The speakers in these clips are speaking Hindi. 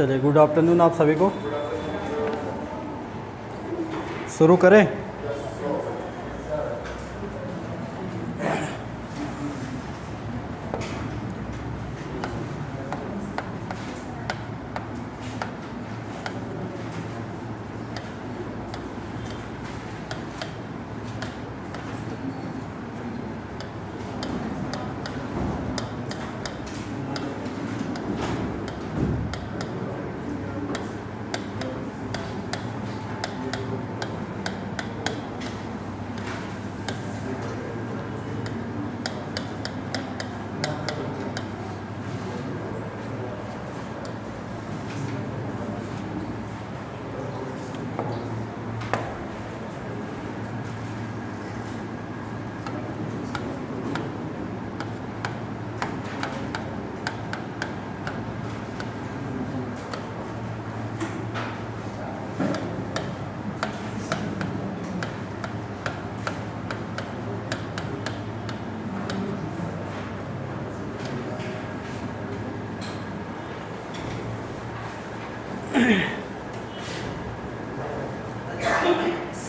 चलिए, गुड आफ्टरनून आप सभी को। शुरू करें।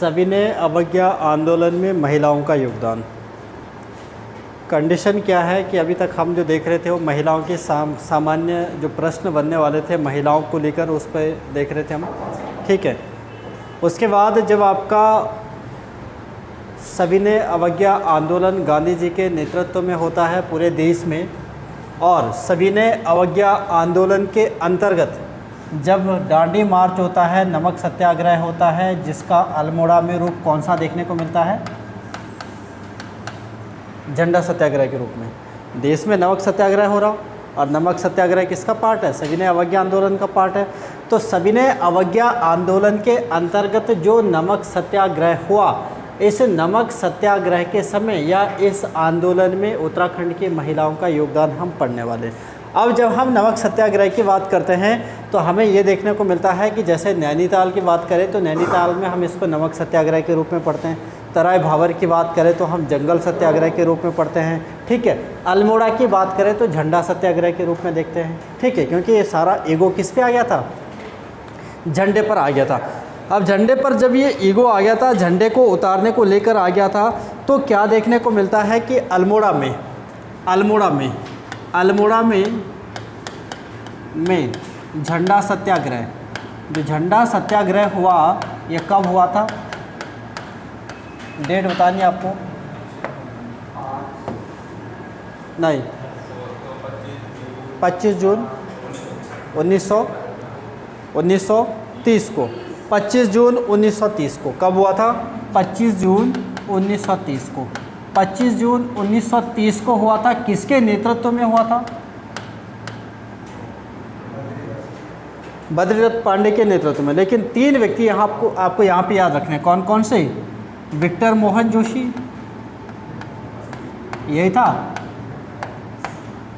सविनय अवज्ञा आंदोलन में महिलाओं का योगदान। कंडीशन क्या है कि अभी तक हम जो देख रहे थे वो महिलाओं के सामान्य जो प्रश्न बनने वाले थे महिलाओं को लेकर, उस पर देख रहे थे हम, ठीक है। उसके बाद जब आपका सविनय अवज्ञा आंदोलन गांधी जी के नेतृत्व में होता है पूरे देश में, और सविनय अवज्ञा आंदोलन के अंतर्गत जब दांडी मार्च होता है, नमक सत्याग्रह होता है, जिसका अल्मोड़ा में रूप कौन सा देखने को मिलता है? झंडा सत्याग्रह के रूप में। देश में नमक सत्याग्रह हो रहा, और नमक सत्याग्रह किसका पार्ट है? सविनय अवज्ञा आंदोलन का पार्ट है। तो सविनय अवज्ञा आंदोलन के अंतर्गत जो नमक सत्याग्रह हुआ, इस नमक सत्याग्रह के समय या इस आंदोलन में उत्तराखंड की महिलाओं का योगदान हम पढ़ने वाले हैं। अब जब हम नमक सत्याग्रह की बात करते हैं तो हमें ये देखने को मिलता है कि जैसे नैनीताल की बात करें तो नैनीताल में हम इसको नमक सत्याग्रह के रूप में पढ़ते हैं। तराई भावर की बात करें तो हम जंगल सत्याग्रह के रूप में पढ़ते हैं, ठीक है। अल्मोड़ा की बात करें तो झंडा सत्याग्रह के रूप में देखते हैं, ठीक है, क्योंकि ये सारा ईगो किस पे आ गया था? झंडे पर आ गया था। अब झंडे पर जब ये ईगो आ गया था, झंडे को उतारने को लेकर आ गया था, तो क्या देखने को मिलता है कि अल्मोड़ा में झंडा सत्याग्रह, जो झंडा सत्याग्रह हुआ ये कब हुआ था? डेट बतानी है आपको? नहीं, 25 जून 1930 को। 25 जून 1930 को कब हुआ था? 25 जून 1930 को। 25 जून 1930 को हुआ था। किसके नेतृत्व में हुआ था? बद्रीदत्त पांडे के नेतृत्व में। लेकिन 3 व्यक्ति यहाँ आपको यहाँ पे याद रखने हैं। कौन कौन से? विक्टर मोहन जोशी, यही था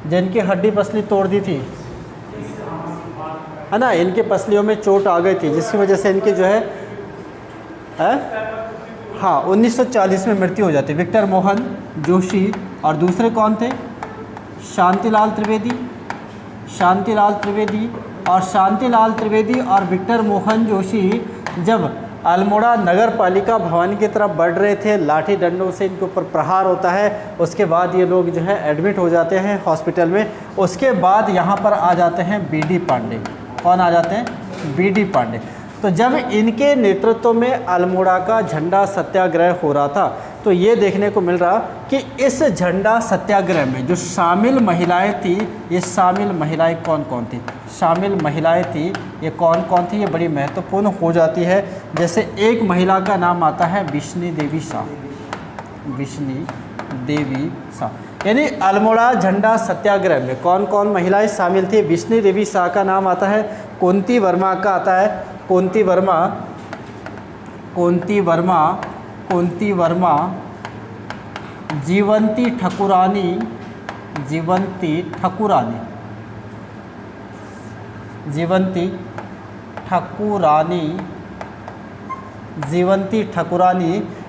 जिनकी हड्डी पसली तोड़ दी थी, है ना। इनके पसलियों में चोट आ गई थी जिसकी वजह से इनके जो है हाँ 1940 में मृत्यु हो जाती। विक्टर मोहन जोशी, और दूसरे कौन थे? शांतिलाल त्रिवेदी और विक्टर मोहन जोशी जब अल्मोड़ा नगर पालिका भवन की तरफ बढ़ रहे थे, लाठी डंडों से इनके ऊपर प्रहार होता है। उसके बाद ये लोग जो है एडमिट हो जाते हैं हॉस्पिटल में। उसके बाद यहाँ पर आ जाते हैं बीडी पांडे। कौन आ जाते हैं? बीडी पांडे। तो जब इनके नेतृत्व में अल्मोड़ा का झंडा सत्याग्रह हो रहा था, तो ये देखने को मिल रहा कि इस झंडा सत्याग्रह में जो शामिल महिलाएं थी, ये शामिल महिलाएं कौन कौन थी? शामिल महिलाएं थी ये कौन कौन थी? ये बड़ी महत्वपूर्ण हो जाती है। जैसे एक महिला का नाम आता है विष्णु देवी शाह। यानी अल्मोड़ा झंडा सत्याग्रह में कौन कौन महिलाएं शामिल थी? विष्णु देवी शाह का नाम आता है, कुंती वर्मा का आता है, कुंती वर्मा, जीवंती ठकुरानी।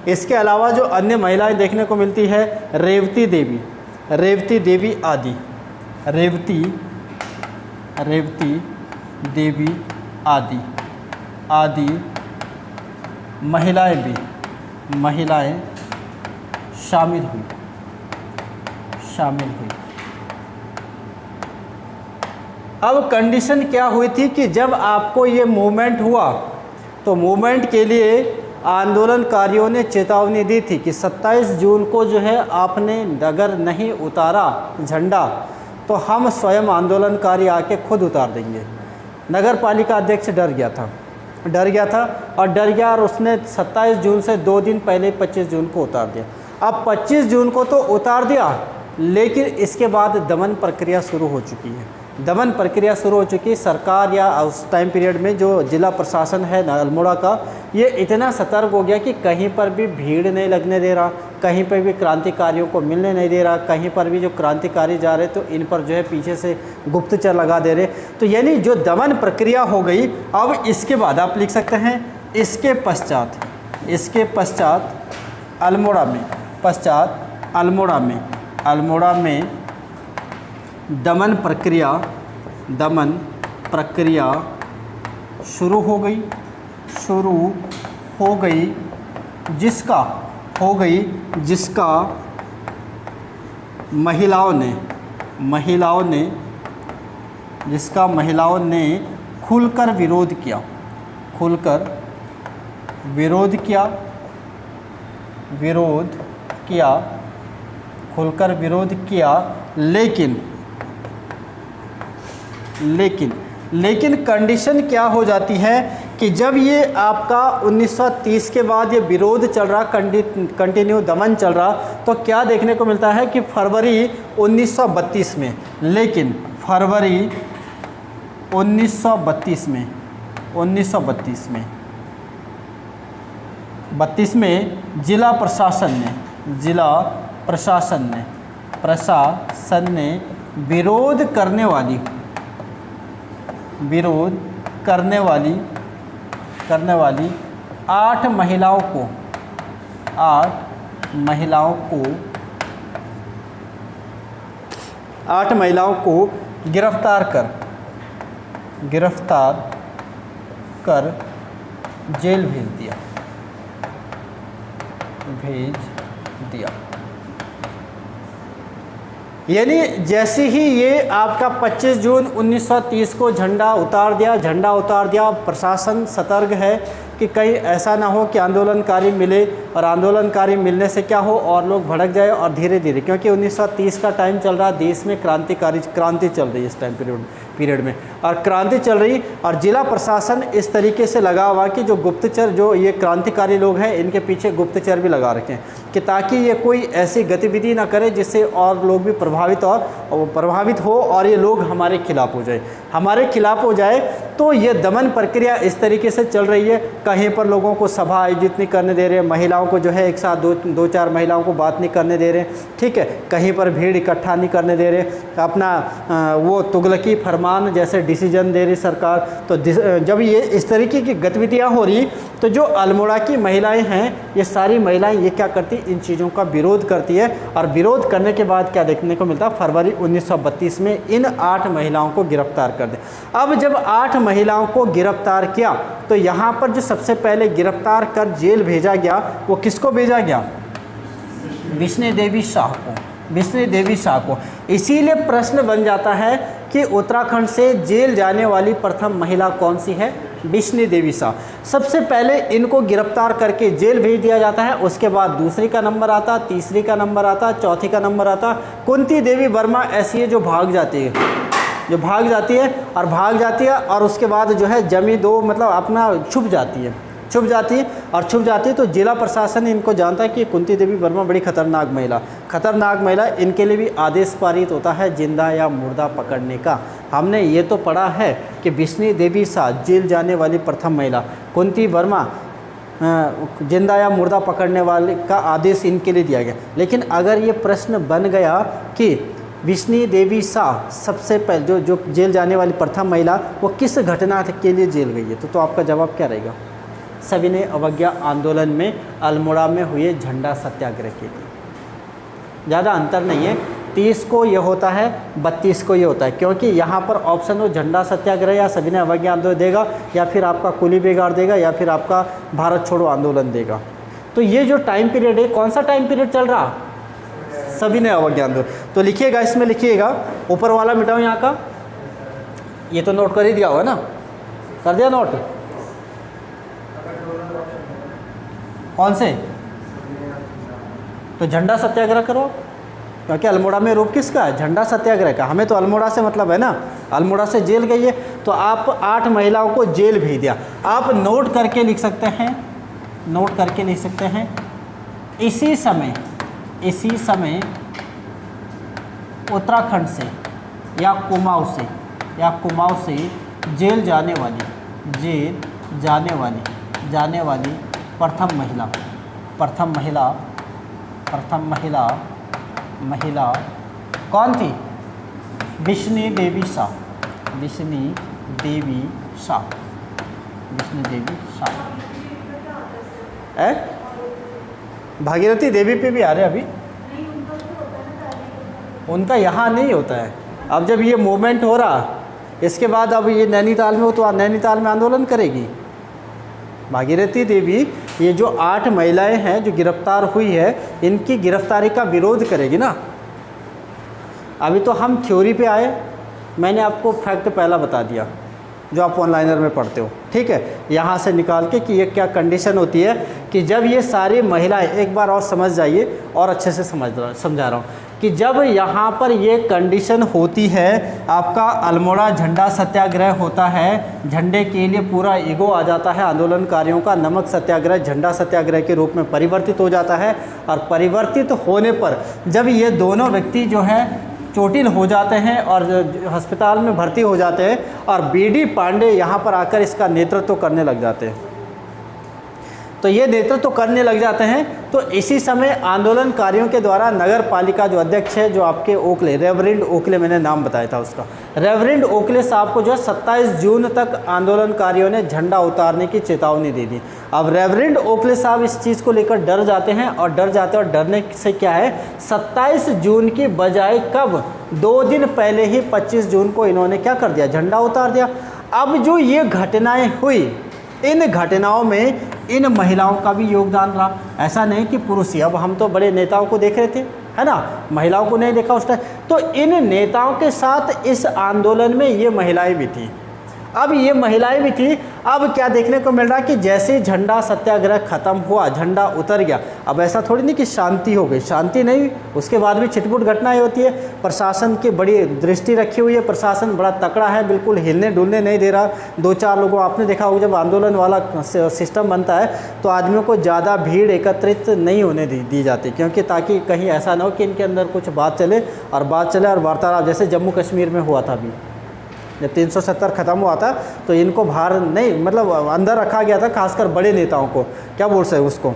इसके अलावा जो अन्य महिलाएं देखने को मिलती है, रेवती देवी आदि। रेवती देवी आदि आदि महिलाएं भी शामिल हुई। अब कंडीशन क्या हुई थी कि जब आपको ये मूवमेंट हुआ तो मूवमेंट के लिए आंदोलनकारियों ने चेतावनी दी थी कि 27 जून को जो है आपने अगर नहीं उतारा झंडा तो हम स्वयं आंदोलनकारी आके खुद उतार देंगे। नगर पालिका अध्यक्ष डर गया था और उसने 27 जून से 2 दिन पहले 25 जून को उतार दिया। अब 25 जून को तो उतार दिया, लेकिन इसके बाद दमन प्रक्रिया शुरू हो चुकी है। सरकार या उस टाइम पीरियड में जो जिला प्रशासन है अल्मोड़ा का, ये इतना सतर्क हो गया कि कहीं पर भी भीड़ नहीं लगने दे रहा, कहीं पर भी क्रांतिकारियों को मिलने नहीं दे रहा, कहीं पर भी जो क्रांतिकारी जा रहे तो इन पर जो है पीछे से गुप्तचर लगा दे रहे। तो यानी जो दमन प्रक्रिया हो गई। अब इसके बाद आप लिख सकते हैं इसके पश्चात अल्मोड़ा में दमन प्रक्रिया शुरू हो गई जिसका महिलाओं ने खुलकर विरोध किया, लेकिन कंडीशन क्या हो जाती है कि जब ये आपका 1930 के बाद ये विरोध चल रहा, कंटिन्यू दमन चल रहा, तो क्या देखने को मिलता है कि फरवरी 1932 में, लेकिन फरवरी 1932 में जिला प्रशासन ने विरोध करने वाली 8 महिलाओं को गिरफ्तार कर जेल भेज दिया। यानी जैसे ही ये आपका 25 जून 1930 को झंडा उतार दिया, प्रशासन सतर्क है कि कहीं ऐसा ना हो कि आंदोलनकारी मिले और आंदोलनकारी मिलने से क्या हो और लोग भड़क जाए और धीरे धीरे, क्योंकि 1930 का टाइम चल रहा, देश में क्रांति चल रही है इस टाइम पीरियड में, और क्रांति चल रही, और जिला प्रशासन इस तरीके से लगा हुआ कि जो गुप्तचर, जो ये क्रांतिकारी लोग हैं, इनके पीछे गुप्तचर भी लगा रखे हैं कि ताकि ये कोई ऐसी गतिविधि ना करे जिससे और लोग भी प्रभावित हो और ये लोग हमारे खिलाफ हो जाए। तो ये दमन प्रक्रिया इस तरीके से चल रही है। कहीं पर लोगों को सभा आयोजित नहीं करने दे रहे, महिलाओं को जो है एक साथ दो चार महिलाओं को बात नहीं करने दे रहे, ठीक है, कहीं पर भीड़ इकट्ठा नहीं करने दे रहे, अपना वो तुगलकी फरमान जैसे डिसीजन दे रही सरकार। तो जब ये इस तरीके की गतिविधियाँ हो रही, तो जो अल्मोड़ा की महिलाएं हैं, ये सारी महिलाएं ये क्या करती, इन चीज़ों का विरोध करती है। और विरोध करने के बाद क्या देखने को मिलता, फरवरी 1932 में इन 8 महिलाओं को गिरफ्तार कर दे। अब जब 8 महिलाओं को गिरफ्तार किया, तो यहाँ पर जो सबसे पहले गिरफ्तार कर जेल भेजा गया, वो किसको भेजा गया, बिश्नी देवी शाह को। इसीलिए प्रश्न बन जाता है कि उत्तराखंड से जेल जाने वाली प्रथम महिला कौन सी है, बिश्नी देवी शाह। सबसे पहले इनको गिरफ्तार करके जेल भेज दिया जाता है, उसके बाद दूसरी का नंबर आता, तीसरी का नंबर आता, चौथी का नंबर आता। कुंती देवी वर्मा ऐसी है जो भाग जाती है और उसके बाद जो है जमी दो मतलब अपना छुप जाती है तो जिला प्रशासन इनको जानता है कि कुंती देवी वर्मा बड़ी खतरनाक महिला, इनके लिए भी आदेश पारित होता है जिंदा या मुर्दा पकड़ने का। हमने ये तो पढ़ा है कि बिश्नी देवी शाह जेल जाने वाली प्रथम महिला, कुंती वर्मा जिंदा या मुर्दा पकड़ने वाले का आदेश इनके लिए दिया गया। लेकिन अगर ये प्रश्न बन गया कि बिश्नी देवी शाह सबसे पहले जो जेल जाने वाली प्रथम महिला, वो किस घटना के लिए जेल गई है, तो आपका जवाब क्या रहेगा, सविनय अवज्ञा आंदोलन में अल्मोड़ा में हुए झंडा सत्याग्रह के लिए। ज़्यादा अंतर नहीं है, 30 को ये होता है, 32 को ये होता है, क्योंकि यहाँ पर ऑप्शन हो झंडा सत्याग्रह या सविनय अवज्ञा आंदोलन देगा, या फिर आपका कुली बेगार देगा, या फिर आपका भारत छोड़ो आंदोलन देगा। तो ये जो टाइम पीरियड है, कौन सा टाइम पीरियड चल रहा? सविनय अवज्ञा आंदोलन। तो लिखिएगा, इसमें लिखिएगा, ऊपर वाला मिटाओ यहाँ का, ये तो नोट कर ही दिया होगा ना, कर दिया नोट? कौन से? तो झंडा सत्याग्रह करो, क्योंकि अल्मोड़ा में रूप किसका है? झंडा सत्याग्रह का। हमें तो अल्मोड़ा से मतलब है ना, अल्मोड़ा से जेल गई है, तो आप 8 महिलाओं को जेल भेज दिया। आप नोट करके लिख सकते हैं, नोट करके लिख सकते हैं, इसी समय उत्तराखंड से या कुमाऊं से जेल जाने वाली प्रथम महिला कौन थी? विष्णु देवी शाह। भागीरथी देवी पे भी आ रहे अभी, उनका यहाँ नहीं होता है। अब जब ये मूवमेंट हो रहा, इसके बाद अब ये नैनीताल में हो, तो नैनीताल में आंदोलन करेगी भागीरथी देवी। ये जो 8 महिलाएं हैं जो गिरफ्तार हुई है, इनकी गिरफ्तारी का विरोध करेगी ना। अभी तो हम थ्योरी पे आए, मैंने आपको फैक्ट पहला बता दिया जो आप ऑनलाइनर में पढ़ते हो, ठीक है, यहाँ से निकाल के कि ये क्या कंडीशन होती है कि जब ये सारी महिलाएं, एक बार और समझ जाइए और अच्छे से समझा रहा हूँ कि जब यहाँ पर ये कंडीशन होती है, आपका अल्मोड़ा झंडा सत्याग्रह होता है, झंडे के लिए पूरा ईगो आ जाता है आंदोलनकारियों का, नमक सत्याग्रह झंडा सत्याग्रह के रूप में परिवर्तित हो जाता है। और परिवर्तित होने पर जब ये दोनों व्यक्ति जो है चोटिल हो जाते हैं और अस्पताल में भर्ती हो जाते हैं, और बीडी पांडे यहाँ पर आकर इसका नेतृत्व करने लग जाते हैं। तो ये नेतृत्व करने लग जाते हैं, तो इसी समय आंदोलनकारियों के द्वारा नगर पालिका जो अध्यक्ष है, जो आपके ओकले, रेवरेंड ओकले, मैंने नाम बताया था उसका, रेवरेंड ओकले साहब को जो है 27 जून तक आंदोलनकारियों ने झंडा उतारने की चेतावनी दे दी। अब रेवरेंड ओकले साहब इस चीज़ को लेकर डर जाते हैं, और डरने से क्या है, 27 जून की बजाय कब 2 दिन पहले ही 25 जून को इन्होंने क्या कर दिया, झंडा उतार दिया। अब जो ये घटनाएं हुई, इन घटनाओं में इन महिलाओं का भी योगदान रहा। ऐसा नहीं कि पुरुष ही, अब हम तो बड़े नेताओं को देख रहे थे, है ना, महिलाओं को नहीं देखा उस टाइम। तो इन नेताओं के साथ इस आंदोलन में ये महिलाएं भी थी। अब ये महिलाएं भी थी। अब क्या देखने को मिल रहा है कि जैसे झंडा सत्याग्रह खत्म हुआ, झंडा उतर गया, अब ऐसा थोड़ी नहीं कि शांति हो गई, शांति नहीं, उसके बाद भी छिटपुट घटनाएं होती है। प्रशासन की बड़ी दृष्टि रखी हुई है, प्रशासन बड़ा तकड़ा है, बिल्कुल हिलने डुलने नहीं दे रहा। 2-4 लोगों, आपने देखा होगा जब आंदोलन वाला सिस्टम बनता है तो आदमियों को ज़्यादा भीड़ एकत्रित नहीं होने दी जाती, क्योंकि ताकि कहीं ऐसा ना हो कि इनके अंदर कुछ बात चले और वार्तालाप, जैसे जम्मू कश्मीर में हुआ था अभी जब 370 ख़त्म हुआ था, तो इनको बाहर नहीं, मतलब अंदर रखा गया था, खासकर बड़े नेताओं को, क्या बोल सकते उसको,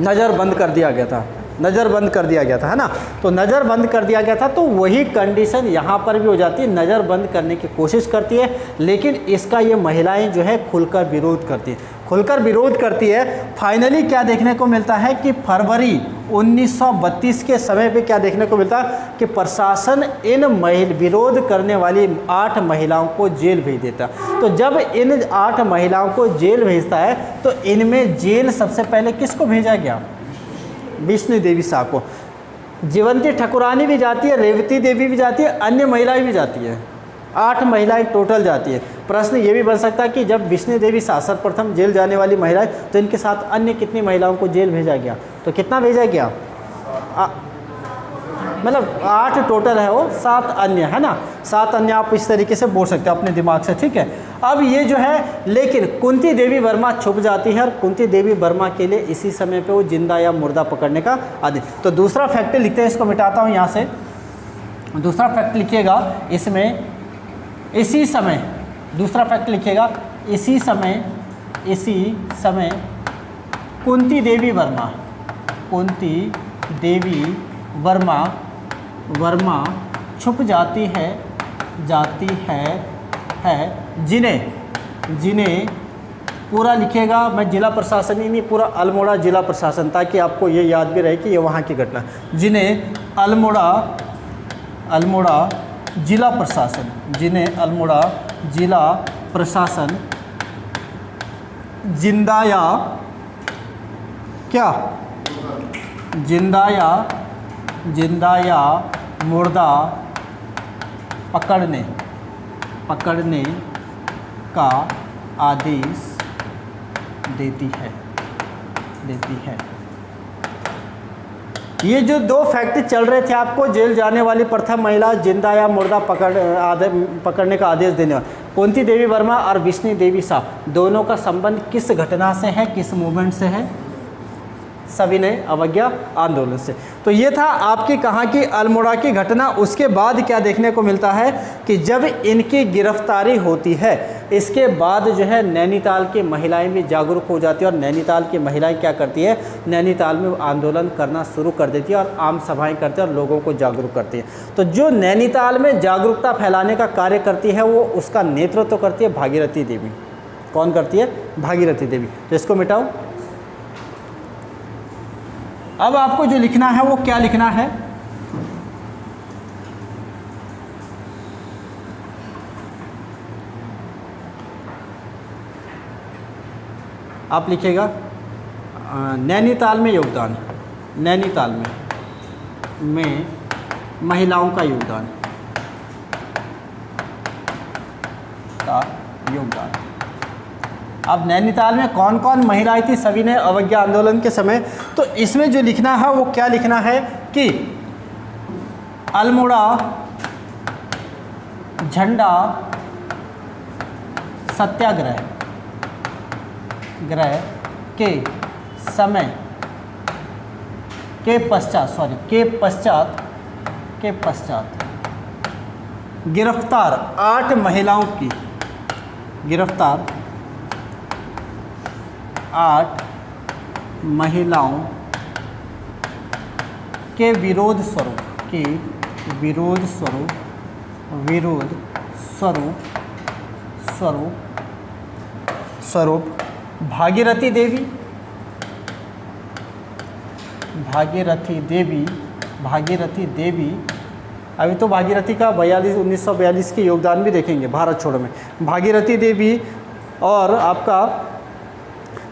नज़रबंद कर दिया गया था, नज़रबंद कर दिया गया था, है ना। तो नज़रबंद कर दिया गया था, तो वही कंडीशन यहाँ पर भी हो जाती है, नज़रबंद करने की कोशिश करती है, लेकिन इसका ये महिलाएं जो है खुलकर विरोध करती है। फाइनली क्या देखने को मिलता है कि फरवरी 1932 के समय पे क्या देखने को मिलता है कि प्रशासन इन विरोध करने वाली 8 महिलाओं को जेल भेज देता। तो जब इन 8 महिलाओं को जेल भेजता है, तो इनमें जेल सबसे पहले किसको भेजा गया, विष्णु देवी साहब को। जीवंती ठकुरानी भी जाती है, रेवती देवी भी जाती है, अन्य महिलाएं भी जाती है, 8 महिलाएं टोटल जाती है। प्रश्न ये भी बन सकता है कि जब विष्णु देवी सर्वप्रथम जेल जाने वाली महिलाएं, तो इनके साथ अन्य कितनी महिलाओं को जेल भेजा गया, तो कितना भेजा गया, मतलब 8 टोटल है वो, 7 अन्य, है ना, 7 अन्य आप इस तरीके से बोल सकते हो अपने दिमाग से, ठीक है। अब ये जो है, लेकिन कुंती देवी वर्मा छुप जाती है, और कुंती देवी वर्मा के लिए इसी समय पे वो जिंदा या मुर्दा पकड़ने का आदेश। तो दूसरा फैक्ट लिखते हैं, इसको मिटाता हूँ यहाँ से। दूसरा फैक्ट लिखिएगा इसमें, इसी समय, दूसरा फैक्ट लिखिएगा, इसी समय कुंती देवी वर्मा छुप जाती है, जिन्हें पूरा लिखिएगा, मैं जिला प्रशासन ही नहीं, पूरा अल्मोड़ा जिला प्रशासन, ताकि आपको ये याद भी रहे कि ये वहाँ की घटना, जिन्हें अल्मोड़ा जिला प्रशासन, जिन्हें अल्मोड़ा जिला प्रशासन जिंदा या क्या, जिंदा या मुर्दा पकड़ने का आदेश देती है। ये जो दो फैक्ट चल रहे थे आपको, जेल जाने वाली प्रथम महिला, जिंदा या मुर्दा पकड़ने का आदेश देने वाली कुंती देवी वर्मा और विष्णु देवी शाह, दोनों का संबंध किस घटना से है, किस मूवमेंट से है? सविनय अवज्ञा आंदोलन से। तो ये था आपकी कहाँ की अल्मोड़ा की घटना। उसके बाद क्या देखने को मिलता है कि जब इनकी गिरफ्तारी होती है, इसके बाद जो है नैनीताल की महिलाएं भी जागरूक हो जाती है और नैनीताल की महिलाएं क्या करती है, नैनीताल में आंदोलन करना शुरू कर देती है और आम सभाएं करती है और लोगों को जागरूक करती है। तो जो नैनीताल में जागरूकता फैलाने का कार्य करती है वो उसका नेतृत्व करती है भागीरथी देवी। कौन करती है? भागीरथी देवी। तो इसको मिटाओ। अब आपको जो लिखना है वो क्या लिखना है? आप लिखिएगा नैनीताल में योगदान, नैनीताल में महिलाओं का योगदान अब नैनीताल में कौन कौन महिलाएं थी सविनय अवज्ञा आंदोलन के समय? तो इसमें जो लिखना है वो क्या लिखना है कि अल्मोड़ा झंडा सत्याग्रह के समय के पश्चात गिरफ्तार 8 महिलाओं की, गिरफ्तार 8 महिलाओं के विरोध स्वरूप भागीरथी देवी अभी तो भागीरथी का 1942 के योगदान भी देखेंगे भारत छोड़ो में। भागीरथी देवी और आपका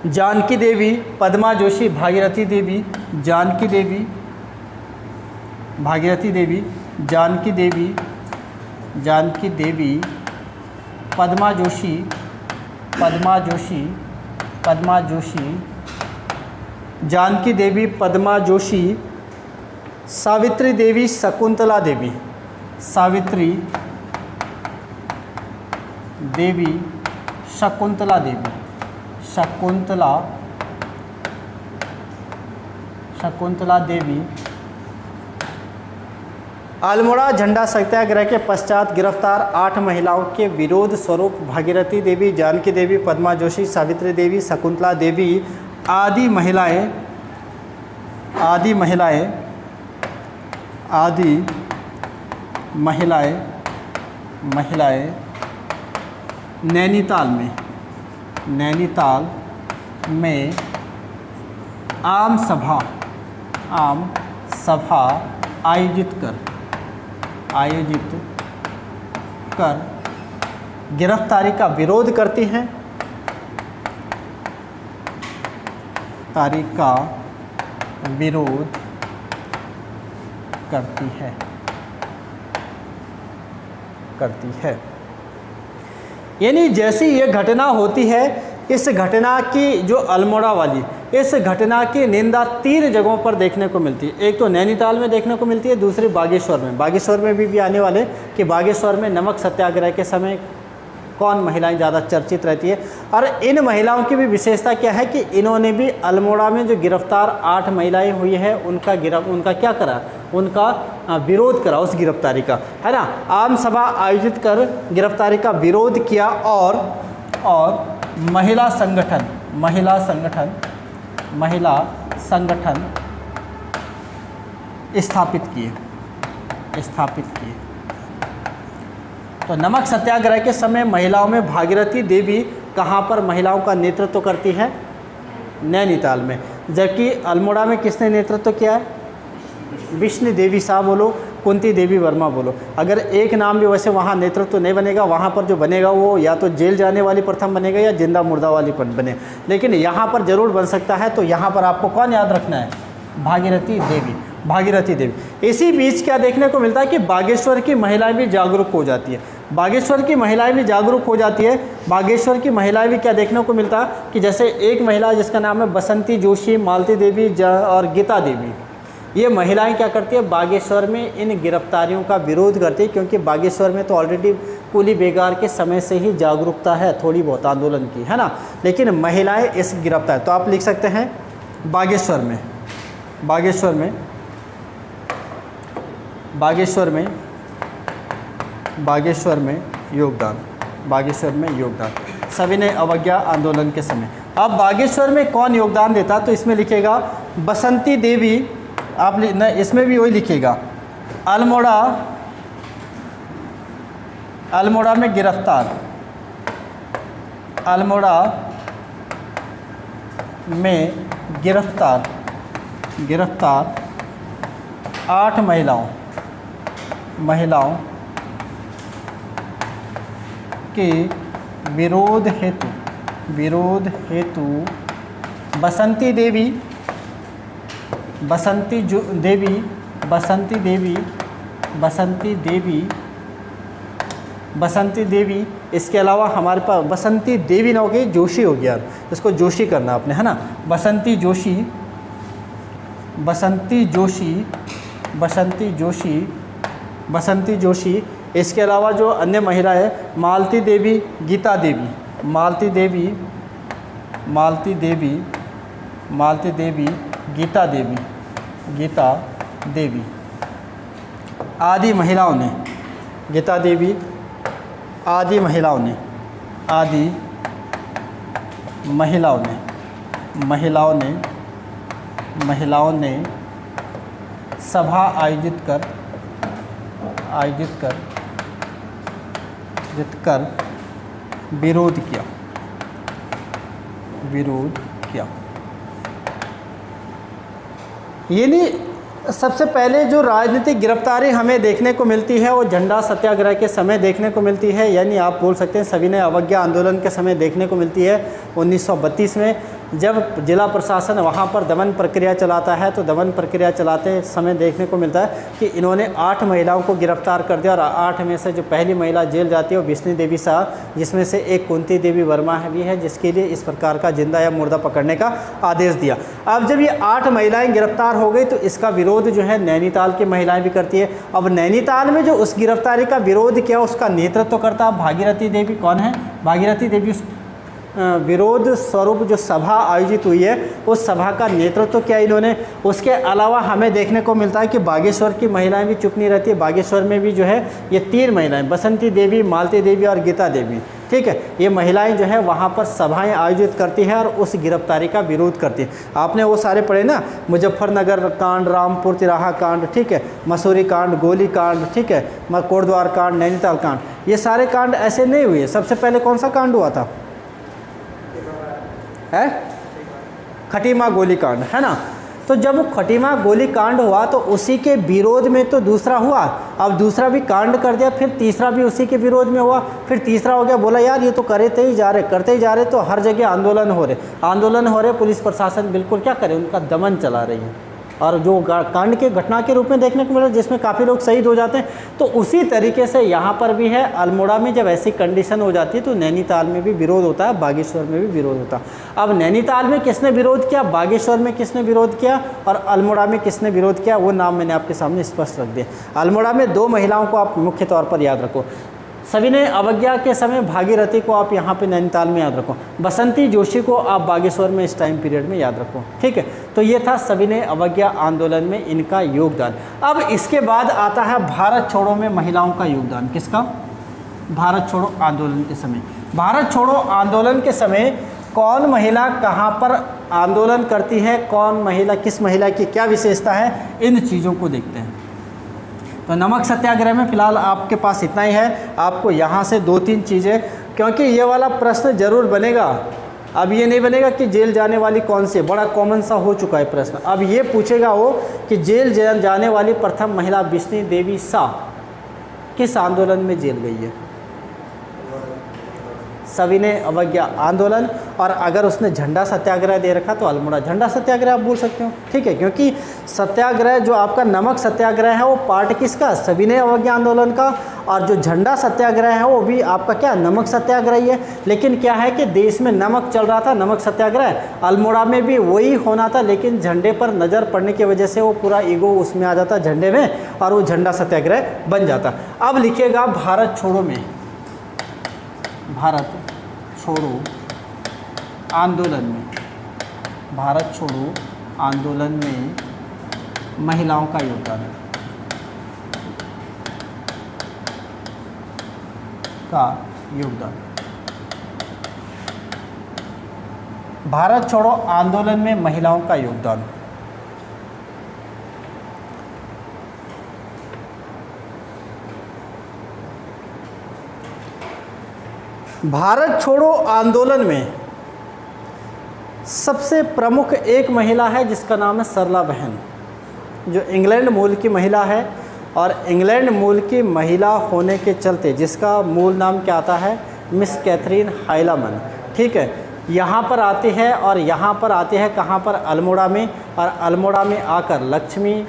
जानकी देवी, पद्मा जोशी, भागीरथी देवी, जानकी देवी, पद्मा जोशी, सावित्री देवी, शकुंतला देवी, शकुंतला देवी अल्मोड़ा झंडा सत्याग्रह के पश्चात गिरफ्तार 8 महिलाओं के विरोध स्वरूप भागीरथी देवी, जानकी देवी, पद्मा जोशी, सावित्री देवी, शकुंतला देवी आदि महिलाएं नैनीताल में आम सभा आयोजित कर गिरफ्तारी का विरोध करती हैं, करती है। यानी जैसी ये घटना होती है, इस घटना की जो अल्मोड़ा वाली, इस घटना की निंदा 3 जगहों पर देखने को मिलती है। एक तो नैनीताल में देखने को मिलती है, दूसरी बागेश्वर में। बागेश्वर में भी आने वाले कि बागेश्वर में नमक सत्याग्रह के समय कौन महिलाएं ज़्यादा चर्चित रहती है। और इन महिलाओं की भी विशेषता क्या है कि इन्होंने भी अल्मोड़ा में जो गिरफ्तार 8 महिलाएं हुई है उनका क्या करा, उनका विरोध करा, उस गिरफ्तारी का, है ना। आम सभा आयोजित कर गिरफ्तारी का विरोध किया और महिला संगठन स्थापित किए। तो नमक सत्याग्रह के समय महिलाओं में भागीरथी देवी कहाँ पर महिलाओं का नेतृत्व करती है? नैनीताल में। जबकि अल्मोड़ा में किसने नेतृत्व किया है? विष्णु देवी शाह बोलो। कुंती देवी वर्मा बोलो। अगर एक नाम भी वैसे वहाँ नेतृत्व तो नहीं बनेगा, वहाँ पर जो बनेगा वो या तो जेल जाने वाली प्रथम बनेगा या जिंदा मुर्दा वाली बने, लेकिन यहाँ पर जरूर बन सकता है। तो यहाँ पर आपको कौन याद रखना है? भागीरथी देवी, भागीरथी देवी। इसी बीच क्या देखने को मिलता है कि बागेश्वर की महिलाएं भी जागरूक हो जाती है, बागेश्वर की महिलाएं भी जागरूक हो जाती है। बागेश्वर की महिलाएं भी क्या देखने को मिलता है कि जैसे एक महिला जिसका नाम है बसंती जोशी, मालती देवी और गीता देवी, ये महिलाएं क्या करती है? बागेश्वर में इन गिरफ्तारियों का विरोध करती है, क्योंकि बागेश्वर में तो ऑलरेडी कुली बेगार के समय से ही जागरूकता है थोड़ी बहुत आंदोलन की, है ना, लेकिन महिलाएं इस गिरफ्तार। तो आप लिख सकते हैं बागेश्वर में, बागेश्वर में, बागेश्वर में, बागेश्वर में योगदान, बागेश्वर में योगदान, सविनय अवज्ञा आंदोलन के समय। अब बागेश्वर में कौन योगदान देता? तो इसमें लिखेगा बसंती देवी, आप इसमें भी वही लिखेगा, अल्मोड़ा, अल्मोड़ा में गिरफ्तार, अल्मोड़ा में गिरफ्तार, गिरफ्तार 8 महिलाओं के विरोध हेतु, विरोध हेतु बसंती देवी, बसंती देवी, बसंती देवी, बसंती देवी, बसंती देवी, इसके अलावा हमारे पास बसंती देवी ना हो गई, जोशी हो गया, इसको जोशी करना आपने, है ना, बसंती जोशी, बसंती जोशी, बसंती जोशी, बसंती जोशी। इसके अलावा जो अन्य महिला है मालती देवी, गीता देवी, मालती देवी, मालती देवी, मालती देवी, गीता देवी, गीता देवी आदि महिलाओं ने, गीता देवी आदि महिलाओं ने, आदि महिलाओं ने, महिलाओं ने, महिलाओं ने सभा आयोजित कर, आयोजित कर, आयोजित कर विरोध किया, विरोध किया। यानी सबसे पहले जो राजनीतिक गिरफ्तारी हमें देखने को मिलती है वो झंडा सत्याग्रह के समय देखने को मिलती है, यानी आप बोल सकते हैं सविनय अवज्ञा आंदोलन के समय देखने को मिलती है 1932 में, जब जिला प्रशासन वहाँ पर दमन प्रक्रिया चलाता है। तो दमन प्रक्रिया चलाते समय देखने को मिलता है कि इन्होंने 8 महिलाओं को गिरफ्तार कर दिया, और 8 में से जो पहली महिला जेल जाती है वो विष्णु देवी शाह, जिसमें से एक कुंती देवी वर्मा भी है, जिसके लिए इस प्रकार का जिंदा या मुर्दा पकड़ने का आदेश दिया। अब जब ये 8 महिलाएं गिरफ्तार हो गई तो इसका विरोध जो है नैनीताल की महिलाएं भी करती है। अब नैनीताल में जो उस गिरफ्तारी का विरोध किया उसका नेतृत्व करता भागीरथी देवी। कौन है? भागीरथी देवी। विरोध स्वरूप जो सभा आयोजित हुई है उस सभा का नेतृत्व किया इन्होंने। उसके अलावा हमें देखने को मिलता है कि बागेश्वर की महिलाएं भी चुप नहीं रहती है। बागेश्वर में भी जो है ये 3 महिलाएं, बसंती देवी, मालती देवी और गीता देवी, ठीक है, ये महिलाएं जो है वहाँ पर सभाएं आयोजित करती है और उस गिरफ्तारी का विरोध करती है। आपने वो सारे पढ़े ना, मुजफ्फरनगर कांड, रामपुर तिराहा कांड, ठीक है, मसूरी कांड, गोली कांड, ठीक है, कोटद्वार कांड, नैनीताल कांड, ये सारे कांड ऐसे नहीं हुए। सबसे पहले कौन सा कांड हुआ था? है खटीमा गोली कांड, है ना। तो जब खटीमा गोली कांड हुआ तो उसी के विरोध में तो दूसरा हुआ, अब दूसरा भी कांड कर दिया, फिर तीसरा भी उसी के विरोध में हुआ, फिर तीसरा हो गया। बोला यार ये तो करते ही जा रहे, करते ही जा रहे, तो हर जगह आंदोलन हो रहे, आंदोलन हो रहे, पुलिस प्रशासन बिल्कुल क्या करे, उनका दमन चला रही है। और जो कांड के घटना के रूप में देखने को मिला जिसमें काफ़ी लोग शहीद हो जाते हैं, तो उसी तरीके से यहाँ पर भी है। अल्मोड़ा में जब ऐसी कंडीशन हो जाती है तो नैनीताल में भी विरोध होता है, बागेश्वर में भी विरोध होता है। अब नैनीताल में किसने विरोध किया, बागेश्वर में किसने विरोध किया और अल्मोड़ा में किसने विरोध किया, वो नाम मैंने आपके सामने स्पष्ट रख दिया। अल्मोड़ा में 2 महिलाओं को आप मुख्य तौर पर याद रखो। सविनय अवज्ञा के समय भागीरथी को आप यहाँ पे नैनीताल में याद रखो, बसंती जोशी को आप बागेश्वर में इस टाइम पीरियड में याद रखो, ठीक है। तो ये था सविनय अवज्ञा आंदोलन में इनका योगदान। अब इसके बाद आता है भारत छोड़ो में महिलाओं का योगदान। किसका? भारत छोड़ो आंदोलन के समय। भारत छोड़ो आंदोलन के समय कौन महिला कहाँ पर आंदोलन करती है, कौन महिला, किस महिला की क्या विशेषता है, इन चीज़ों को देखते हैं। तो नमक सत्याग्रह में फ़िलहाल आपके पास इतना ही है। आपको यहाँ से 2-3 चीज़ें, क्योंकि ये वाला प्रश्न जरूर बनेगा अब ये नहीं बनेगा कि जेल जाने वाली कौन सी, बड़ा कॉमन सा हो चुका है प्रश्न। अब ये पूछेगा वो कि जेल जाने वाली प्रथम महिला बिश्नी देवी शाह किस आंदोलन में जेल गई है? सविनय अवज्ञा आंदोलन। और अगर उसने झंडा सत्याग्रह दे रखा तो अल्मोड़ा झंडा सत्याग्रह आप बोल सकते हो, ठीक है, क्योंकि सत्याग्रह जो आपका नमक सत्याग्रह है वो पार्ट किसका, सविनय अवज्ञा आंदोलन का, और जो झंडा सत्याग्रह है वो भी आपका क्या, नमक सत्याग्रह ही है। लेकिन क्या है कि देश में नमक चल रहा था, नमक सत्याग्रह, अल्मोड़ा में भी वही होना था, लेकिन झंडे पर नज़र पड़ने की वजह से वो पूरा ईगो उसमें आ जाता झंडे में और वो झंडा सत्याग्रह बन जाता। अब लिखिएगा भारत छोड़ो में, भारत छोड़ो आंदोलन में, भारत छोड़ो आंदोलन में महिलाओं का योगदान का योगदान। भारत छोड़ो आंदोलन में महिलाओं का योगदान। भारत छोड़ो आंदोलन में सबसे प्रमुख एक महिला है जिसका नाम है सरला बहन, जो इंग्लैंड मूल की महिला है। और इंग्लैंड मूल की महिला होने के चलते जिसका मूल नाम क्या आता है, मिस कैथरीन हाइलामन, ठीक है, यहाँ पर आती है और यहाँ पर आती है कहाँ पर, अल्मोड़ा में। और अल्मोड़ा में आकर लक्ष्मी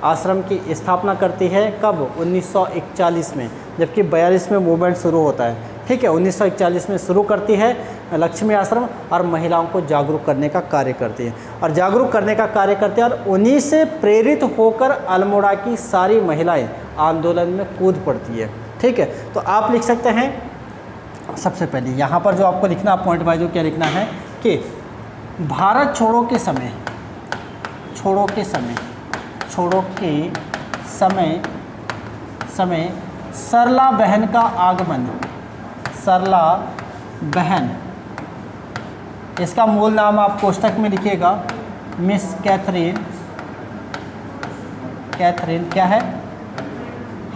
आश्रम की स्थापना करती है, कब, 1941 में, जबकि 42 में मूवमेंट शुरू होता है, ठीक है। 1941 में शुरू करती है लक्ष्मी आश्रम और महिलाओं को जागरूक करने का कार्य करती है, और जागरूक करने का कार्य करते हैं, और उन्हीं से प्रेरित होकर अल्मोड़ा की सारी महिलाएं आंदोलन में कूद पड़ती है, ठीक है। तो आप लिख सकते हैं सबसे पहले यहाँ पर जो आपको लिखना, पॉइंट वाइज क्या लिखना है कि भारत छोड़ो के समय, छोड़ो के समय, छोड़ो के समय सरला बहन का आगमन, सरला बहन, इसका मूल नाम आप कोष्टक में लिखिएगा, मिस कैथरीन, कैथरीन क्या है,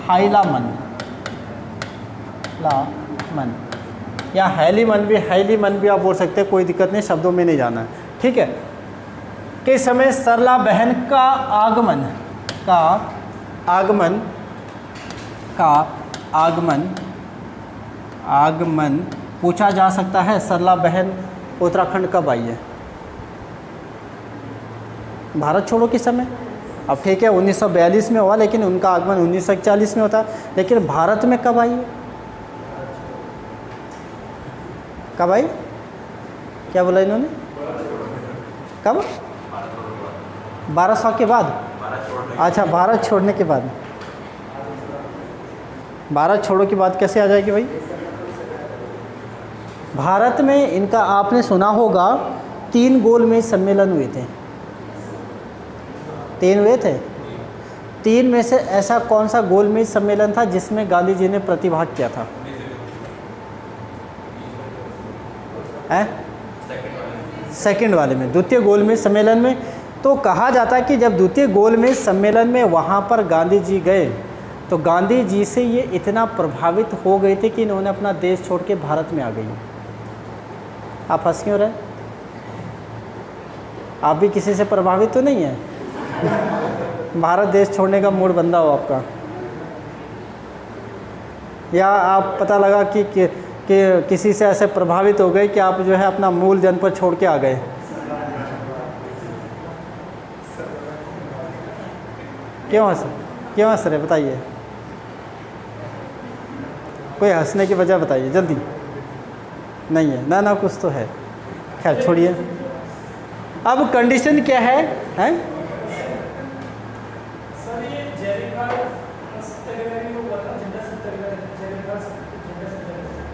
हाइलामन, लामन या हैलीमन भी आप बोल सकते हैं, कोई दिक्कत नहीं, शब्दों में नहीं जाना है, ठीक है। के समय सरला बहन का आगमन, का आगमन, का आगमन, आगमन पूछा जा सकता है, सरला बहन उत्तराखंड कब आई है? भारत छोड़ो के समय। अब ठीक है 1942 में हुआ, लेकिन उनका आगमन 1941 में होता है, लेकिन भारत में कब आई है? कब आई? क्या बोला इन्होंने? कब? 1200 के बाद? अच्छा, भारत छोड़ने के बाद। भारत छोड़ो के बाद कैसे आ जाएगी भाई? भारत में इनका आपने सुना होगा 3 गोलमेज सम्मेलन हुए थे, 3 हुए थे। 3 में से ऐसा कौन सा गोलमेज सम्मेलन था जिसमें गांधी जी ने प्रतिभाग किया था? सेकंड वाले में, द्वितीय गोलमेज सम्मेलन में। तो कहा जाता है कि जब द्वितीय गोलमेज सम्मेलन में वहाँ पर गांधी जी गए तो गांधी जी से ये इतना प्रभावित हो गए थे कि इन्होंने अपना देश छोड़ के भारत में आ गई। आप हंस क्यों रहे? आप भी किसी से प्रभावित तो नहीं है? भारत देश छोड़ने का मूड बंदा हो आपका, या आप पता लगा कि किसी से ऐसे प्रभावित हो गए कि आप जो है अपना मूल जनपद छोड़ के आ गए? क्यों हंस रहे बताइए, कोई हंसने की वजह बताइए जल्दी। नहीं है ना, कुछ तो है, खैर छोड़िए। अब कंडीशन क्या है, हैं?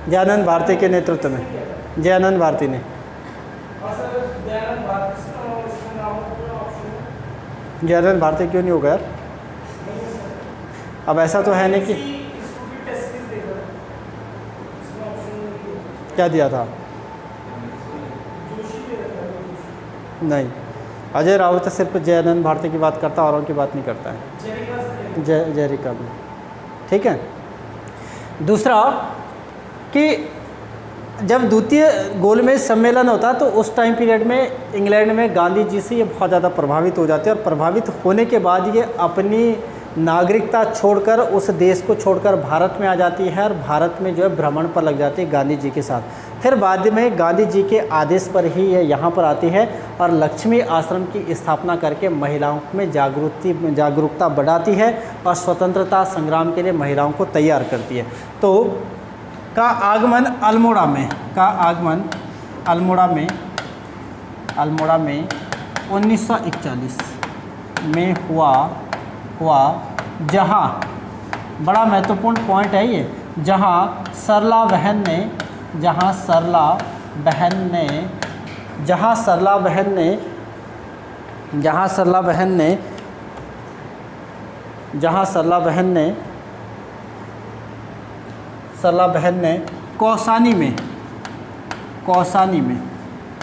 जयानंद भारती के नेतृत्व में, जयानंद भारती ने। जयानंद भारती क्यों नहीं होगा यार? अब ऐसा तो है नहीं कि क्या दिया था? नहीं, अजय राउत सिर्फ जयानंद भारती की बात करता, औरों की बात नहीं करता है। जयरिका भी, ठीक है। दूसरा कि जब द्वितीय गोलमेज सम्मेलन होता है तो उस टाइम पीरियड में इंग्लैंड में गांधी जी से ये बहुत ज़्यादा प्रभावित हो जाते हैं, और प्रभावित होने के बाद ये अपनी नागरिकता छोड़कर, उस देश को छोड़कर भारत में आ जाती है, और भारत में जो है भ्रमण पर लग जाती है गांधी जी के साथ। फिर बाद में गांधी जी के आदेश पर ही ये यहाँ पर आती है और लक्ष्मी आश्रम की स्थापना करके महिलाओं में जागरूकता बढ़ाती है और स्वतंत्रता संग्राम के लिए महिलाओं को तैयार करती है। तो का आगमन अल्मोड़ा में, का आगमन अल्मोड़ा में 1941 में हुआ, जहाँ जहाँ महत्वपूर्ण पॉइंट है ये, जहाँ सरला बहन ने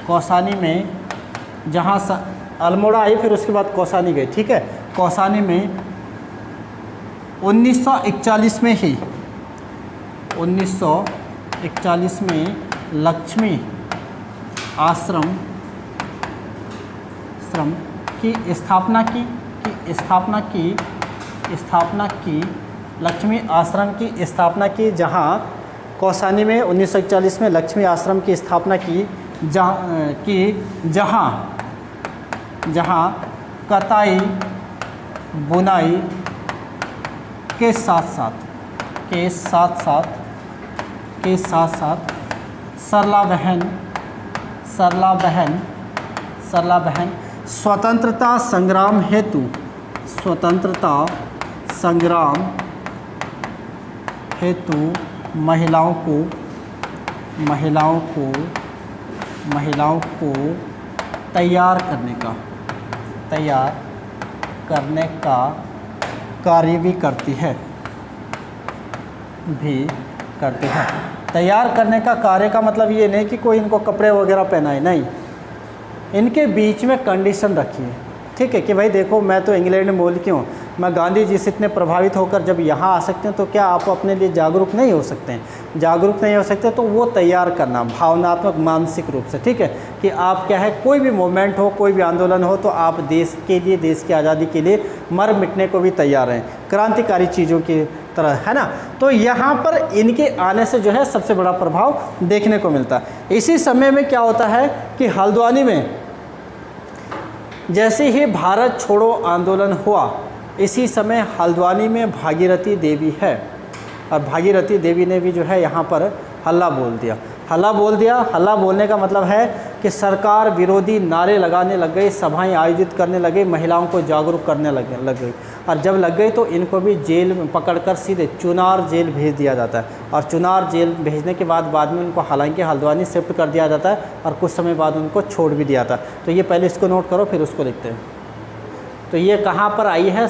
कौसानी में जहाँ अल्मोड़ा आई, फिर उसके बाद कौसानी गई, ठीक है। कौसानी में 1941 में ही 1941 में लक्ष्मी आश्रम की स्थापना की लक्ष्मी आश्रम की स्थापना की, जहाँ कौसानी में 1941 में लक्ष्मी आश्रम की स्थापना की, जहाँ कताई बुनाई के साथ साथ सरला बहन स्वतंत्रता संग्राम हेतु महिलाओं को तैयार करने का कार्य भी करती है। तैयार करने का कार्य का मतलब ये नहीं कि कोई इनको कपड़े वगैरह पहनाए, नहीं, इनके बीच में कंडीशन रखी है, ठीक है, कि भाई देखो मैं तो इंग्लैंड मूल की हूँ, मैं गांधी जी से इतने प्रभावित होकर जब यहाँ आ सकते हैं तो क्या आप अपने लिए जागरूक नहीं हो सकते तो वो तैयार करना भावनात्मक मानसिक रूप से, ठीक है, कि आप क्या है, कोई भी मूवमेंट हो, कोई भी आंदोलन हो तो आप देश के लिए, देश की आज़ादी के लिए मर मिटने को भी तैयार हैं, क्रांतिकारी चीज़ों की तरह, है ना। तो यहाँ पर इनके आने से जो है सबसे बड़ा प्रभाव देखने को मिलता है। इसी समय में क्या होता है कि हल्द्वानी में जैसे ही भारत छोड़ो आंदोलन हुआ, इसी समय हल्द्वानी में भागीरथी देवी है, और भागीरथी देवी ने भी जो है यहाँ पर हल्ला बोल दिया। हल्ला बोलने का मतलब है कि सरकार विरोधी नारे लगाने लग गई, सभाएं आयोजित करने लगे, महिलाओं को जागरूक करने लग गई, और जब लग गई तो इनको भी जेल में पकड़कर सीधे चुनार जेल भेज दिया जाता है, और चुनार जेल भेजने के बाद में उनको हालांकि हल्द्वानी शिफ्ट कर दिया जाता है, और कुछ समय बाद उनको छोड़ भी दिया था। तो ये पहले इसको नोट करो, फिर उसको लिखते हैं। तो ये कहाँ पर आई है,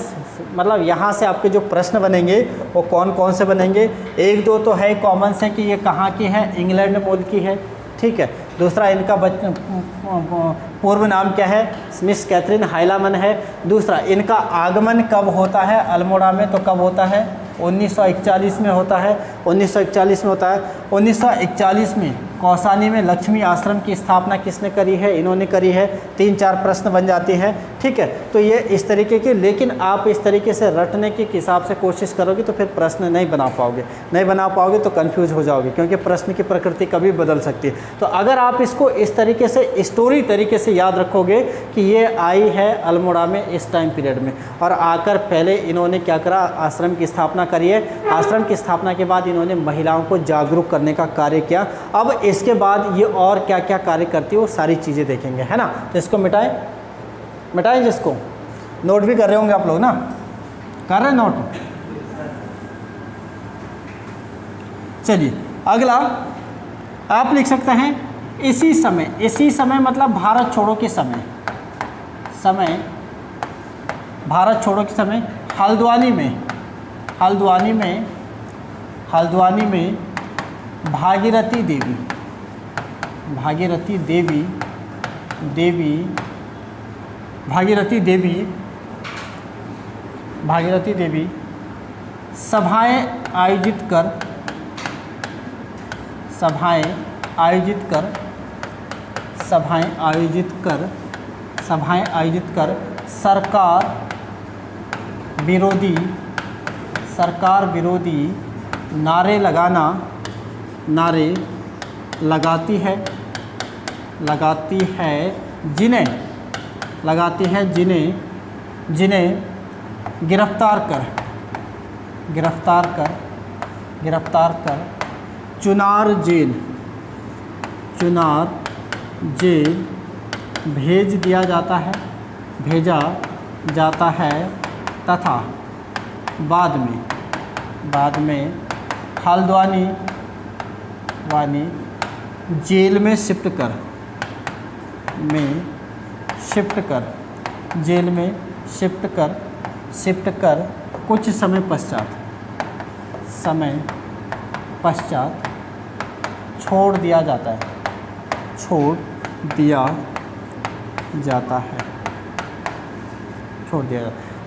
मतलब यहाँ से आपके जो प्रश्न बनेंगे वो कौन कौन से बनेंगे, एक दो तो है कॉमन से कि ये कहाँ की है, इंग्लैंड मूल की है, ठीक है। दूसरा इनका पूर्व नाम क्या है, मिस कैथरीन हाइलामन है। दूसरा इनका आगमन कब होता है अल्मोड़ा में, तो कब होता है, 1941 में होता है, 1941 में होता है। 1941 में कौसानी में लक्ष्मी आश्रम की स्थापना किसने करी है, इन्होंने करी है। 3-4 प्रश्न बन जाते हैं, ठीक है। तो ये इस तरीके के, लेकिन आप इस तरीके से रटने के हिसाब से कोशिश करोगे तो फिर प्रश्न नहीं बना पाओगे तो कंफ्यूज हो जाओगे, क्योंकि प्रश्न की प्रकृति कभी बदल सकती है। तो अगर आप इसको इस तरीके से स्टोरी तरीके से याद रखोगे कि ये आई है अल्मोड़ा में इस टाइम पीरियड में, और आकर पहले इन्होंने क्या करा, आश्रम की स्थापना करी है। आश्रम की स्थापना के बाद इन्होंने महिलाओं को जागरूक करने का कार्य किया। अब इसके बाद ये और क्या क्या कार्य करती है वो सारी चीज़ें देखेंगे, है ना। तो इसको मिटाएं जिसको नोट भी कर रहे होंगे आप लोग ना, कर रहे नोट। चलिए अगला आप लिख सकते हैं इसी समय मतलब भारत छोड़ो के समय भारत छोड़ो के समय हल्द्वानी में भागीरथी देवी सभाएं आयोजित कर, सभाएं आयोजित कर, सभाएं आयोजित कर सरकार विरोधी नारे नारे लगाती है जिन्हें गिरफ्तार कर चुनार जेल भेजा जाता है तथा बाद में हल्द्वानी जेल में शिफ्ट कर कुछ समय पश्चात छोड़ दिया जाता है।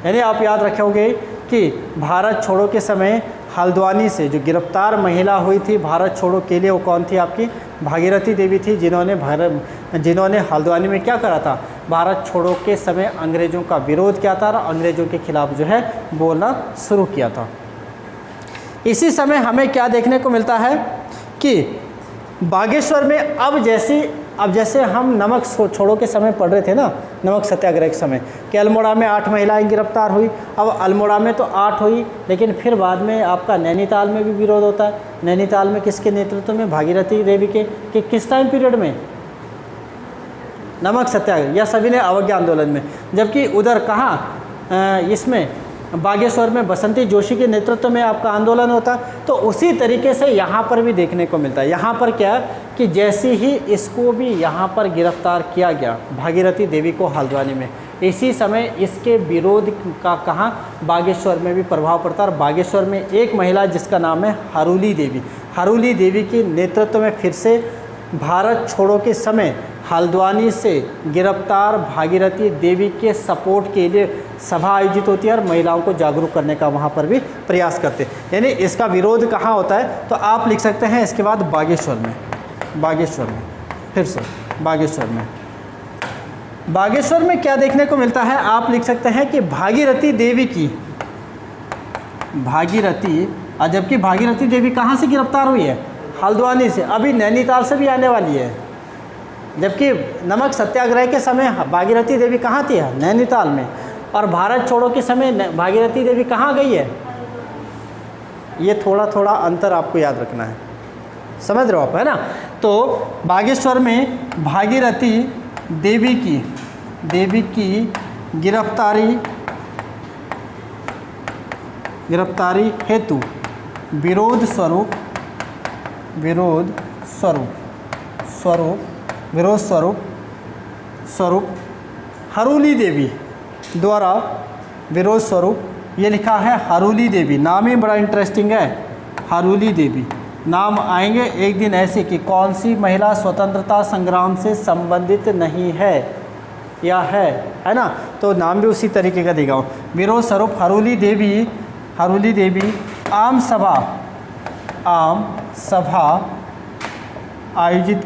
यानी आप याद रखोगे कि भारत छोड़ो के समय हल्द्वानी से जो गिरफ्तार महिला हुई थी भारत छोड़ो के लिए, वो कौन थी? आपकी भागीरथी देवी थी, जिन्होंने हल्द्वानी में क्या करा था? भारत छोड़ो के समय अंग्रेज़ों का विरोध किया था और अंग्रेज़ों के खिलाफ जो है बोलना शुरू किया था। इसी समय हमें क्या देखने को मिलता है कि बागेश्वर में अब जैसे हम नमक छोड़ो के समय पढ़ रहे थे ना, नमक सत्याग्रह के समय, कि अल्मोड़ा में 8 महिलाएं गिरफ्तार हुई। अब अल्मोड़ा में तो 8 हुई, लेकिन फिर बाद में आपका नैनीताल में भी विरोध होता है। नैनीताल में किसके नेतृत्व में? भागीरथी देवी के। कि किस टाइम पीरियड में? नमक सत्याग्रह या सभी ने अवज्ञा आंदोलन में। जबकि उधर कहाँ इसमें बागेश्वर में बसंती जोशी के नेतृत्व में आपका आंदोलन होता। तो उसी तरीके से यहाँ पर भी देखने को मिलता है। यहाँ पर क्या कि जैसे ही इसको भी यहाँ पर गिरफ्तार किया गया भागीरथी देवी को हल्द्वानी में, इसी समय इसके विरोध का कहाँ बागेश्वर में भी प्रभाव पड़ता है। और बागेश्वर में एक महिला जिसका नाम है हरूली देवी के नेतृत्व में फिर से भारत छोड़ो के समय हल्द्वानी से गिरफ्तार भागीरथी देवी के सपोर्ट के लिए सभा आयोजित होती है और महिलाओं को जागरूक करने का वहाँ पर भी प्रयास करते हैं। यानी इसका विरोध कहाँ होता है? तो आप लिख सकते हैं इसके बाद बागेश्वर में, फिर से बागेश्वर में क्या देखने को मिलता है? आप लिख सकते हैं कि भागीरथी देवी, जबकि भागीरथी देवी कहाँ से गिरफ्तार हुई है? हल्द्वानी से। अभी नैनीताल से भी आने वाली है। जबकि नमक सत्याग्रह के समय भागीरथी देवी कहाँ थी? नैनीताल में। और भारत छोड़ो के समय भागीरथी देवी कहाँ गई है? ये थोड़ा अंतर आपको याद रखना है, समझ रहे हो आप, है ना? तो बागेश्वर में भागीरथी देवी की गिरफ्तारी हेतु विरोध स्वरूप हरूली देवी द्वारा विरोध स्वरूप, ये लिखा है हरूली देवी, नाम ही बड़ा इंटरेस्टिंग है। हरूली देवी नाम आएंगे एक दिन ऐसे कि कौन सी महिला स्वतंत्रता संग्राम से संबंधित नहीं है या है ना? तो नाम भी उसी तरीके का देगा। विरोध स्वरूप हरूली देवी आम सभा आयोजित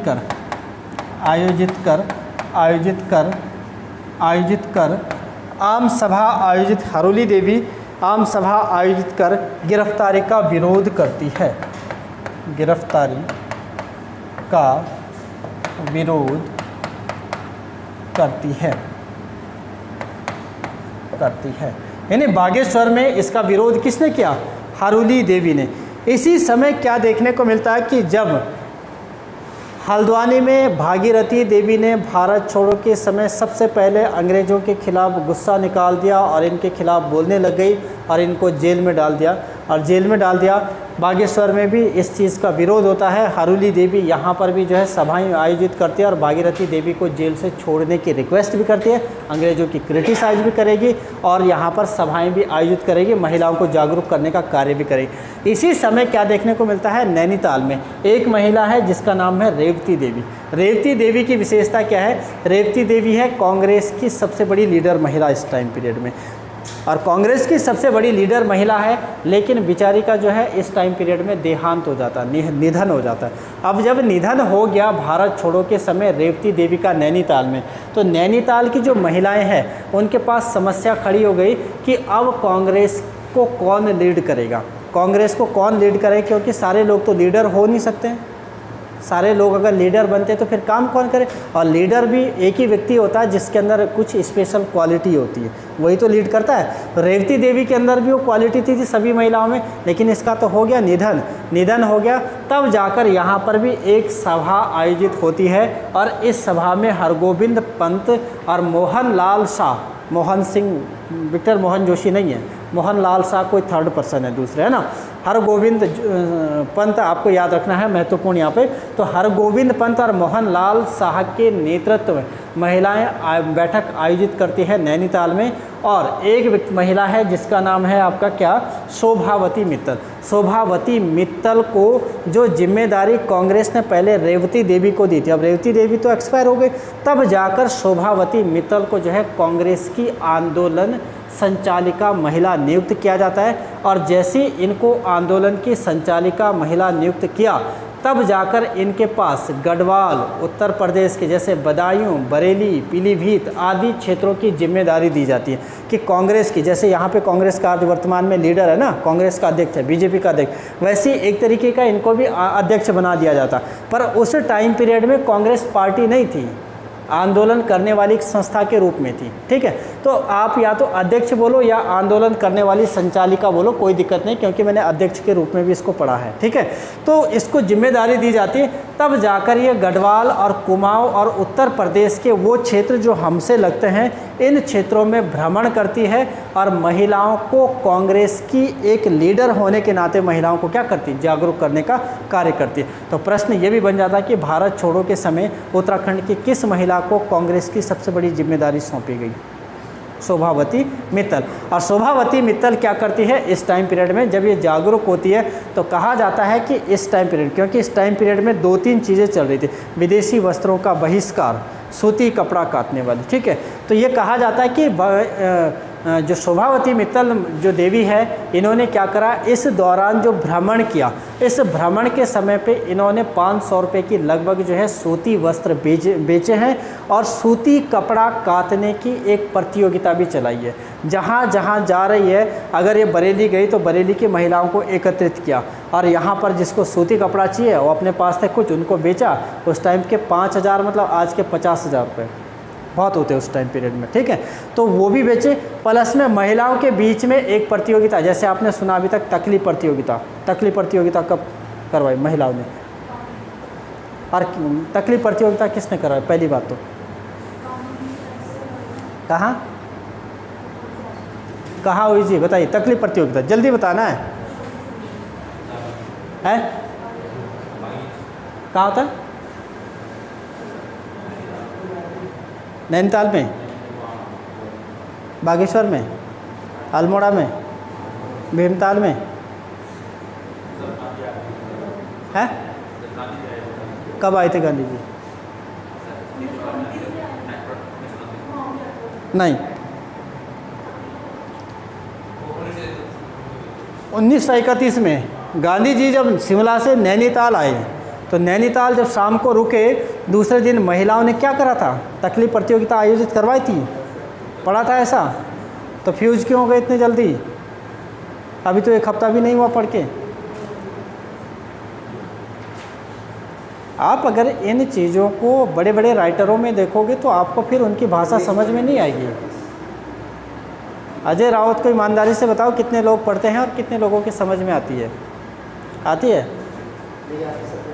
हरूली देवी आम सभा आयोजित कर गिरफ्तारी का विरोध करती है। यानी बागेश्वर में इसका विरोध किसने किया? हरूली देवी ने। इसी समय क्या देखने को मिलता है कि जब हल्द्वानी में भागीरथी देवी ने भारत छोड़ो के समय सबसे पहले अंग्रेज़ों के खिलाफ गुस्सा निकाल दिया और इनके खिलाफ बोलने लग गई और इनको जेल में डाल दिया। बागेश्वर में भी इस चीज़ का विरोध होता है। हरूली देवी यहाँ पर भी जो है सभाएं आयोजित करती है और भागीरथी देवी को जेल से छोड़ने की रिक्वेस्ट भी करती है, अंग्रेज़ों की क्रिटिसाइज भी करेगी और यहाँ पर सभाएं भी आयोजित करेगी, महिलाओं को जागरूक करने का कार्य भी करेगी। इसी समय क्या देखने को मिलता है? नैनीताल में एक महिला है जिसका नाम है रेवती देवी। रेवती देवी की विशेषता क्या है? रेवती देवी है कांग्रेस की सबसे बड़ी लीडर महिला इस टाइम पीरियड में। और कांग्रेस की सबसे बड़ी लीडर महिला है, लेकिन बेचारी का जो है इस टाइम पीरियड में देहांत हो जाता है, निधन हो जाता है। अब जब निधन हो गया भारत छोड़ो के समय रेवती देवी का नैनीताल में, तो नैनीताल की जो महिलाएं हैं उनके पास समस्या खड़ी हो गई कि अब कांग्रेस को कौन लीड करेगा, कांग्रेस को कौन लीड करे, क्योंकि सारे लोग तो लीडर हो नहीं सकते हैं। सारे लोग अगर लीडर बनते तो फिर काम कौन करे, और लीडर भी एक ही व्यक्ति होता है जिसके अंदर कुछ स्पेशल क्वालिटी होती है, वही तो लीड करता है। तो रेवती देवी के अंदर भी वो क्वालिटी थी सभी महिलाओं में, लेकिन इसका तो हो गया निधन हो गया। तब जाकर यहाँ पर भी एक सभा आयोजित होती है, और इस सभा में हरगोविंद पंत और मोहन लाल शाह, मोहन सिंह, विक्टर मोहन जोशी नहीं है, मोहन लाल शाह कोई थर्ड पर्सन है दूसरे, है ना। हरगोविंद पंत आपको याद रखना है, महत्वपूर्ण यहाँ पे। तो हरगोविंद पंत और मोहन लाल शाह के नेतृत्व में महिलाएं बैठक आयोजित करती है नैनीताल में, और एक महिला है जिसका नाम है आपका क्या, शोभावती मित्तल। शोभावती मित्तल को जो जिम्मेदारी कांग्रेस ने पहले रेवती देवी को दी थी, अब रेवती देवी तो एक्सपायर हो गई, तब जाकर शोभावती मित्तल को जो है कांग्रेस की आंदोलन संचालिका महिला नियुक्त किया जाता है। और जैसे इनको आंदोलन की संचालिका महिला नियुक्त किया, तब जाकर इनके पास गढ़वाल, उत्तर प्रदेश के जैसे बदायूं, बरेली, पीलीभीत आदि क्षेत्रों की जिम्मेदारी दी जाती है कि कांग्रेस की, जैसे यहाँ पे कांग्रेस का वर्तमान में लीडर है ना, कांग्रेस का अध्यक्ष है, बीजेपी का अध्यक्ष, वैसे ही एक तरीके का इनको भी अध्यक्ष बना दिया जाता। पर उस टाइम पीरियड में कांग्रेस पार्टी नहीं थी, आंदोलन करने वाली एक संस्था के रूप में थी, ठीक है। तो आप या तो अध्यक्ष बोलो या आंदोलन करने वाली संचालिका बोलो, कोई दिक्कत नहीं, क्योंकि मैंने अध्यक्ष के रूप में भी इसको पढ़ा है, ठीक है। तो इसको जिम्मेदारी दी जाती है, तब जाकर ये गढ़वाल और कुमाऊं और उत्तर प्रदेश के वो क्षेत्र जो हमसे लगते हैं, इन क्षेत्रों में भ्रमण करती है, और महिलाओं को कांग्रेस की एक लीडर होने के नाते महिलाओं को क्या करती है, जागरूक करने का कार्य करती है। तो प्रश्न ये भी बन जाता है कि भारत छोड़ो के समय उत्तराखंड की किस महिला को कांग्रेस की सबसे बड़ी जिम्मेदारी सौंपी गई, शोभावती मित्तल। और शोभावती मित्तल क्या करती है इस टाइम पीरियड में, जब ये जागरूक होती है, तो कहा जाता है कि इस टाइम पीरियड, क्योंकि इस टाइम पीरियड में 2-3 चीज़ें चल रही थी, विदेशी वस्त्रों का बहिष्कार, सूती कपड़ा काटने वाली, ठीक है। तो ये कहा जाता है कि जो शोभावती मित्तल जो देवी है, इन्होंने क्या करा, इस दौरान जो भ्रमण किया, इस भ्रमण के समय पे इन्होंने 500 रुपये की लगभग जो है सूती वस्त्र बेचे हैं, और सूती कपड़ा काटने की एक प्रतियोगिता भी चलाई है। जहाँ जहाँ जा रही है, अगर ये बरेली गई तो बरेली की महिलाओं को एकत्रित किया, और यहाँ पर जिसको सूती कपड़ा चाहिए वो अपने पास थे कुछ, उनको बेचा। उस टाइम के 5000 मतलब आज के 50,000 रुपये बहुत होते उस टाइम पीरियड में, ठीक है। तो वो भी बेचे, प्लस में महिलाओं के बीच में एक प्रतियोगिता, जैसे आपने सुना अभी तक तकली प्रतियोगिता कब करवाई महिलाओं ने, और तकली प्रतियोगिता किसने करवाई, पहली बात तो कहाँ हुई जी, बताइए। तकली प्रतियोगिता जल्दी बताना है कहाँ होता है, नैनीताल में, बागेश्वर में, अल्मोड़ा में, भीमताल में है। कब आए थे गांधी जी? नहीं, 1931 में गांधी जी जब शिमला से नैनीताल आए, तो नैनीताल जब शाम को रुके, दूसरे दिन महिलाओं ने क्या करा था, तकलीफ प्रतियोगिता आयोजित करवाई थी, पढ़ा था ऐसा। तो फ्यूज क्यों हो गए इतने जल्दी, अभी तो 1 हफ्ता भी नहीं हुआ पढ़ के। आप अगर इन चीज़ों को बड़े बड़े राइटरों में देखोगे तो आपको फिर उनकी भाषा समझ में नहीं आएगी। अजय रावत को ईमानदारी से बताओ कितने लोग पढ़ते हैं और कितने लोगों की समझ में आती है,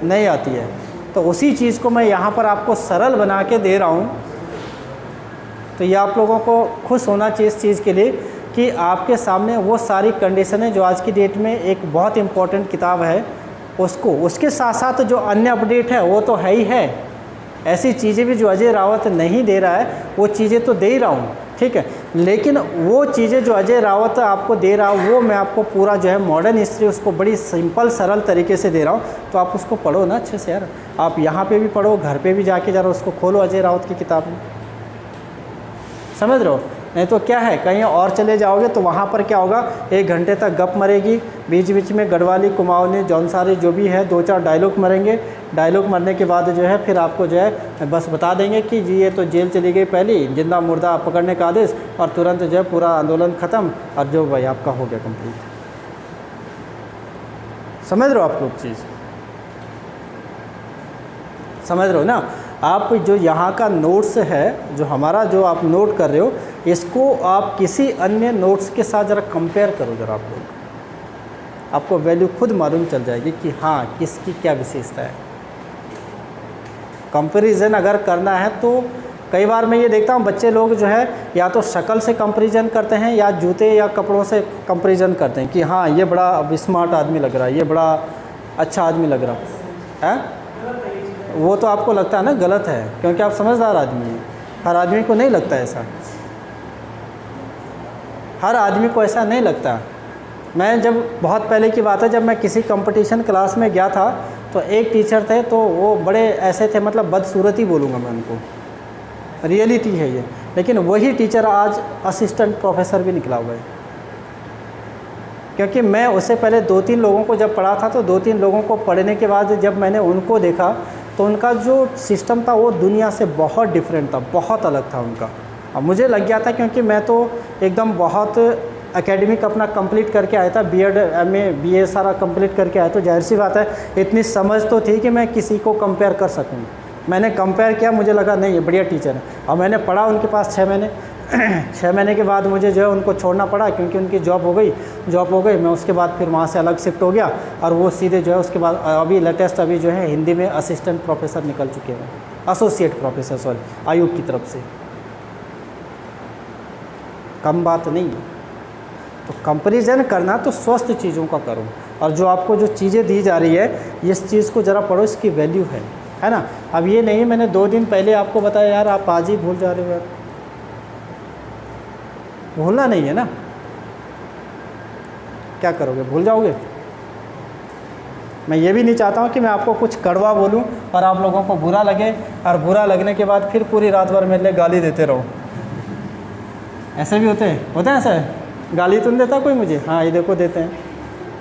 नहीं आती है। तो उसी चीज़ को मैं यहाँ पर आपको सरल बना के दे रहा हूँ। तो ये आप लोगों को खुश होना चाहिए इस चीज़ के लिए कि आपके सामने वो सारी कंडीशनें जो आज की डेट में एक बहुत इम्पॉर्टेंट किताब है, उसको उसके साथ साथ जो अन्य अपडेट है वो तो है ही है, ऐसी चीज़ें भी जो अजय रावत नहीं दे रहा है वो चीज़ें तो दे ही रहा हूँ, ठीक है। लेकिन वो चीज़ें जो अजय रावत आपको दे रहा हूँ वो मैं आपको पूरा जो है मॉडर्न हिस्ट्री उसको बड़ी सिंपल सरल तरीके से दे रहा हूँ। तो आप उसको पढ़ो ना अच्छे से यार, आप यहाँ पे भी पढ़ो, घर पे भी जाके जरा उसको खोलो अजय रावत की किताब में, समझ रहे हो। नहीं तो क्या है, कहीं और चले जाओगे तो वहाँ पर क्या होगा, 1 घंटे तक गप मरेगी, बीच बीच में गढ़वाली, कुमाऊनी, जौनसारी जो भी है 2-4 डायलॉग मरेंगे। डायलॉग मरने के बाद जो है फिर आपको जो है बस बता देंगे कि जी ये तो जेल चली गई पहली, जिंदा मुर्दा पकड़ने का आदेश, और तुरंत जो है पूरा आंदोलन ख़त्म, और जो भाई आपका हो गया कंप्लीट। समझ रहे हो आप लोग चीज़, समझ रहे हो ना आप। जो यहाँ का नोट्स है, जो हमारा जो आप नोट कर रहे हो, इसको आप किसी अन्य नोट्स के साथ ज़रा कंपेयर करो ज़रा, आप लोग, आपको वैल्यू खुद मालूम चल जाएगी कि हाँ किसकी क्या विशेषता है। कंपैरिजन अगर करना है तो कई बार मैं ये देखता हूँ बच्चे लोग जो है या तो शक्ल से कंपैरिजन करते हैं या जूते या कपड़ों से कंपैरिजन करते हैं कि हाँ ये बड़ा स्मार्ट आदमी लग रहा है, ये बड़ा अच्छा आदमी लग रहा है। वो तो आपको लगता है ना गलत है, क्योंकि आप समझदार आदमी हैं। हर आदमी को नहीं लगता ऐसा, हर आदमी को ऐसा नहीं लगता। मैं जब बहुत पहले की बात है, जब मैं किसी कंपटीशन क्लास में गया था तो एक टीचर थे, तो वो बड़े ऐसे थे, मतलब बदसूरत ही बोलूँगा मैं उनको, रियलिटी है ये। लेकिन वही टीचर आज असिस्टेंट प्रोफेसर भी निकला हुआ है, क्योंकि मैं उससे पहले 2-3 लोगों को जब पढ़ा था, तो 2-3 लोगों को पढ़ने के बाद जब मैंने उनको देखा तो उनका जो सिस्टम था वो दुनिया से बहुत डिफरेंट था, बहुत अलग था उनका। अब मुझे लग गया था, क्योंकि मैं तो एकदम बहुत एकेडमिक अपना कंप्लीट करके आया था, बीएड एमए बीए सारा कंप्लीट करके आया, तो जाहिर सी बात है इतनी समझ तो थी कि मैं किसी को कंपेयर कर सकूँ। मैंने कंपेयर किया, मुझे लगा नहीं ये बढ़िया टीचर है, और मैंने पढ़ा उनके पास 6 महीने 6 महीने के बाद मुझे जो है उनको छोड़ना पड़ा, क्योंकि उनकी जॉब हो गई। मैं उसके बाद फिर वहाँ से अलग शिफ्ट हो गया, और वो सीधे जो है उसके बाद अभी लेटेस्ट अभी जो है हिंदी में असिस्टेंट प्रोफेसर निकल चुके हैं, एसोसिएट प्रोफेसर, सॉरी, आयोग की तरफ से। कम बात नहीं है। तो कंपैरिजन करना तो स्वस्थ चीज़ों का करो, और जो आपको जो चीज़ें दी जा रही है इस चीज़ को ज़रा पढ़ो, इसकी वैल्यू है ना। अब ये नहीं मैंने 2 दिन पहले आपको बताया यार, आप आज ही भूल जा रहे हो यार, भूलना नहीं है ना, क्या करोगे, भूल जाओगे। मैं ये भी नहीं चाहता हूँ कि मैं आपको कुछ कड़वा बोलूँ और आप लोगों को बुरा लगे, और बुरा लगने के बाद फिर पूरी रात भर मेरे लिए गाली देते रहो। ऐसे भी होते हैं ऐसा है, गाली तो नहीं देता कोई मुझे, हाँ ये देखो देते हैं,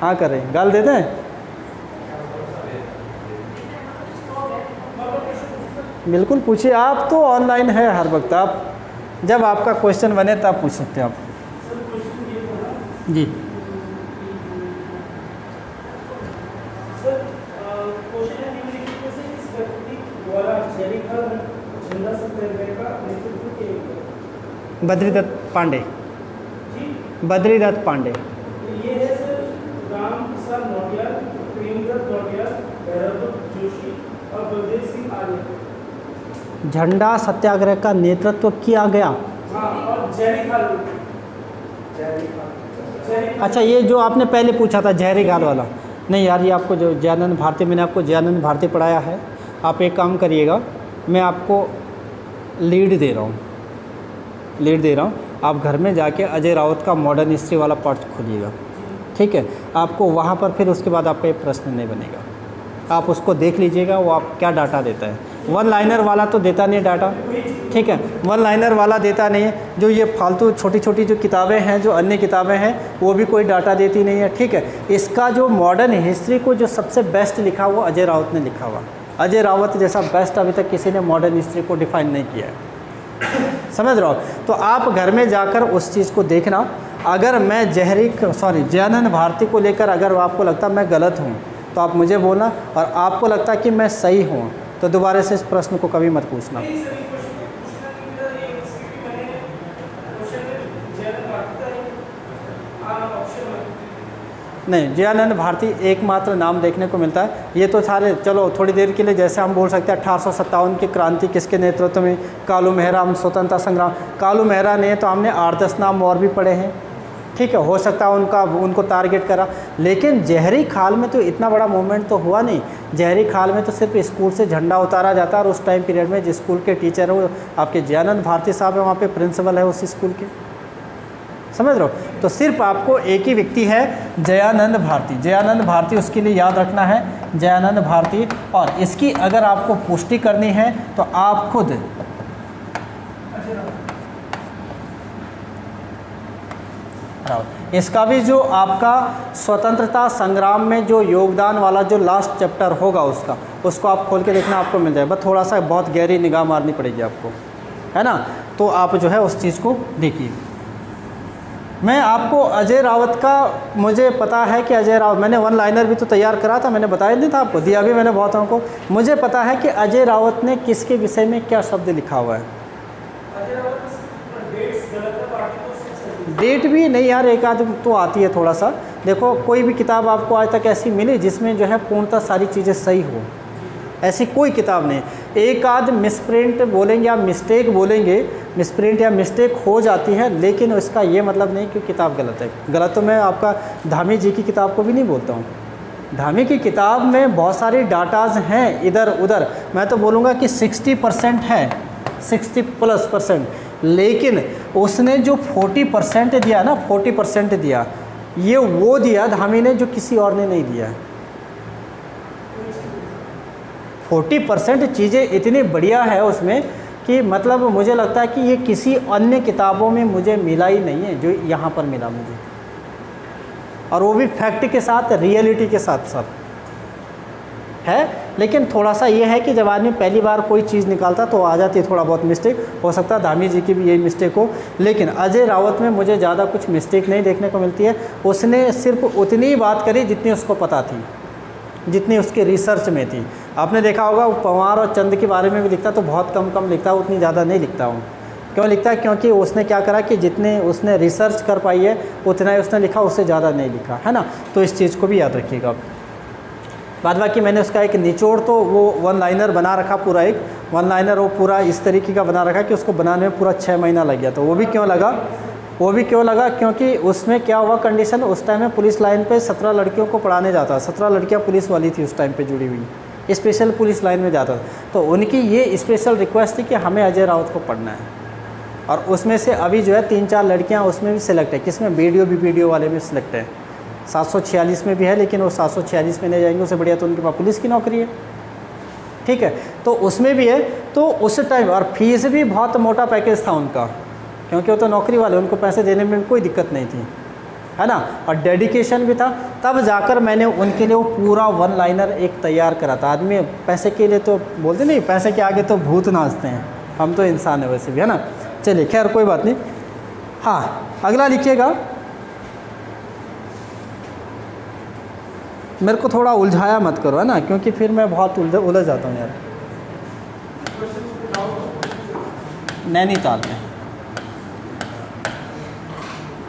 हाँ कर रहे हैं, गाल देते हैं। बिल्कुल पूछिए, आप तो ऑनलाइन है हर वक्त, आप जब आपका क्वेश्चन बने तब पूछ सकते हैं आप जी। बद्रीदत्त पांडे, बद्रीदत्त पांडे। ये है सर राम प्रसाद नौटियाल, प्रेमदत्त नौटियाल, भैरवदत्त जोशी और बलदेव सिंह आर्य। झंडा सत्याग्रह का नेतृत्व किया गया। हाँ, और जयरी खाल। अच्छा, ये जो आपने पहले पूछा था जहरी खाल वाला, नहीं यार ये आपको जो जयानंद भारती, मैंने आपको जयानंद भारती पढ़ाया है। आप एक काम करिएगा, मैं आपको लीड दे रहा हूँ, आप घर में जाके अजय राउत का मॉडर्न हिस्ट्री वाला पार्ट खोलिएगा, ठीक है। आपको वहाँ पर फिर उसके बाद आपका ये प्रश्न नहीं बनेगा, आप उसको देख लीजिएगा वो आप क्या डाटा देता है। 1 लाइनर वाला तो देता नहीं डाटा, ठीक है, 1 लाइनर वाला देता नहीं है। जो ये फालतू छोटी छोटी जो किताबें हैं, जो अन्य किताबें हैं, वो भी कोई डाटा देती नहीं है, ठीक है। इसका जो मॉडर्न हिस्ट्री को जो सबसे बेस्ट लिखा वो अजय राउत ने लिखा हुआ। अजय रावत जैसा बेस्ट अभी तक किसी ने मॉडर्न हिस्ट्री को डिफाइन नहीं किया है, समझ रहे हो। तो आप घर में जाकर उस चीज़ को देखना। अगर मैं जयानंद भारती को लेकर अगर आपको लगता मैं गलत हूँ तो आप मुझे बोलना, और आपको लगता कि मैं सही हूँ तो दोबारा से इस प्रश्न को कभी मत पूछना। नहीं, जयानंद भारती एकमात्र नाम देखने को मिलता है। ये तो सारे, चलो थोड़ी देर के लिए जैसे हम बोल सकते हैं 1857 की क्रांति किसके नेतृत्व में, कालू मेहरा, हम स्वतंत्रता संग्राम, कालू मेहरा ने तो हमने 8-10 नाम और भी पढ़े हैं, ठीक है। हो सकता है उनको टारगेट करा, लेकिन जहरी खाल में तो इतना बड़ा मूवमेंट तो हुआ नहीं। जहरी खाल में तो सिर्फ स्कूल से झंडा उतारा जाता है, और उस टाइम पीरियड में जिस स्कूल के टीचर है वो आपके जयानंद भारती साहब है, वहाँ पे प्रिंसिपल है उस स्कूल के, समझ रहे हो। तो सिर्फ आपको एक ही व्यक्ति है, जयानंद भारती। जयानंद भारती उसके लिए याद रखना है, जयानंद भारती। और इसकी अगर आपको पुष्टि करनी है तो आप खुद रावत। इसका भी जो आपका स्वतंत्रता संग्राम में जो योगदान वाला जो लास्ट चैप्टर होगा उसको आप खोल के देखना, आपको मिल जाएगा। बस थोड़ा सा बहुत गहरी निगाह मारनी पड़ेगी आपको, है ना। तो आप जो है उस चीज़ को देखिए। मैं आपको अजय रावत का, मुझे पता है कि अजय रावत, मैंने वन लाइनर भी तो तैयार करा था, मैंने बताया नहीं था आपको, दिया भी मैंने बहुतों को। मुझे पता है कि अजय रावत ने किसके विषय में क्या शब्द लिखा हुआ है। डेट भी नहीं यार, एक आध तो आती है थोड़ा सा। देखो कोई भी किताब आपको आज तक ऐसी मिली जिसमें जो है पूर्णतः सारी चीज़ें सही हो, ऐसी कोई किताब नहीं। एक आध मिसप्रिंट बोलेंगे या मिस्टेक बोलेंगे, मिसप्रिंट या मिस्टेक हो जाती है, लेकिन उसका ये मतलब नहीं कि किताब गलत है। गलत तो मैं आपका धामी जी की किताब को भी नहीं बोलता हूँ। धामी की किताब में बहुत सारी डाटाज हैं इधर उधर, मैं तो बोलूँगा कि 60% है, 60+%। लेकिन उसने जो 40% दिया ना, 40% दिया, ये वो दिया धामी ने जो किसी और ने नहीं दिया है। 40% चीज़ें इतनी बढ़िया है उसमें कि मतलब मुझे लगता है कि ये किसी अन्य किताबों में मुझे मिला ही नहीं है जो यहाँ पर मिला मुझे, और वो भी फैक्ट के साथ, रियलिटी के साथ साथ है। लेकिन थोड़ा सा ये है कि जब आदमी पहली बार कोई चीज़ निकालता तो आ जाती है थोड़ा बहुत मिस्टेक, हो सकता है धामी जी की भी यही मिस्टेक हो। लेकिन अजय रावत में मुझे ज़्यादा कुछ मिस्टेक नहीं देखने को मिलती है। उसने सिर्फ उतनी ही बात करी जितनी उसको पता थी, जितनी उसके रिसर्च में थी। आपने देखा होगा वो पवार और चंद के बारे में भी लिखता तो बहुत कम लिखता, उतनी ज़्यादा नहीं लिखता हूँ। क्यों लिखता है? क्योंकि उसने क्या करा कि जितने उसने रिसर्च कर पाई है उतना ही उसने लिखा, उससे ज़्यादा नहीं लिखा, है ना। तो इस चीज़ को भी याद रखिएगा। बाद बाकी मैंने उसका एक निचोड़ तो वो वन लाइनर बना रखा, पूरा एक वन लाइनर वो पूरा इस तरीके का बना रखा कि उसको बनाने में पूरा 6 महीना लग गया। तो वो भी क्यों लगा? क्योंकि उसमें क्या हुआ कंडीशन, उस टाइम में पुलिस लाइन पे 17 लड़कियों को पढ़ाने जाता, 17 लड़कियां पुलिस वाली थी उस टाइम पे जुड़ी हुई, स्पेशल पुलिस लाइन में जाता था। तो उनकी ये स्पेशल रिक्वेस्ट थी कि हमें अजय रावत को पढ़ना है। और उसमें से अभी जो है 3-4 लड़कियाँ उसमें भी सिलेक्ट है, किसमें? वीडियो वाले में सिलेक्ट है। 746 में भी है, लेकिन वो 746 में नहीं जाएंगे, उससे बढ़िया तो उनके पास पुलिस की नौकरी है, ठीक है। तो उसमें भी है। तो उस टाइम और फीस भी बहुत मोटा पैकेज था उनका, क्योंकि वो तो नौकरी वाले, उनको पैसे देने में कोई दिक्कत नहीं थी, है ना। और डेडिकेशन भी था। तब जाकर मैंने उनके लिए वो पूरा वन लाइनर एक तैयार करा था। आदमी पैसे के लिए तो बोलते नहीं, पैसे के आगे तो भूत नाचते हैं, हम तो इंसान है वैसे भी, है ना। चलिए खैर कोई बात नहीं। हाँ अगला लिखिएगा। मेरे को थोड़ा उलझाया मत करो, है ना, क्योंकि फिर मैं बहुत उलझ जाता हूँ यार। नैनीताल में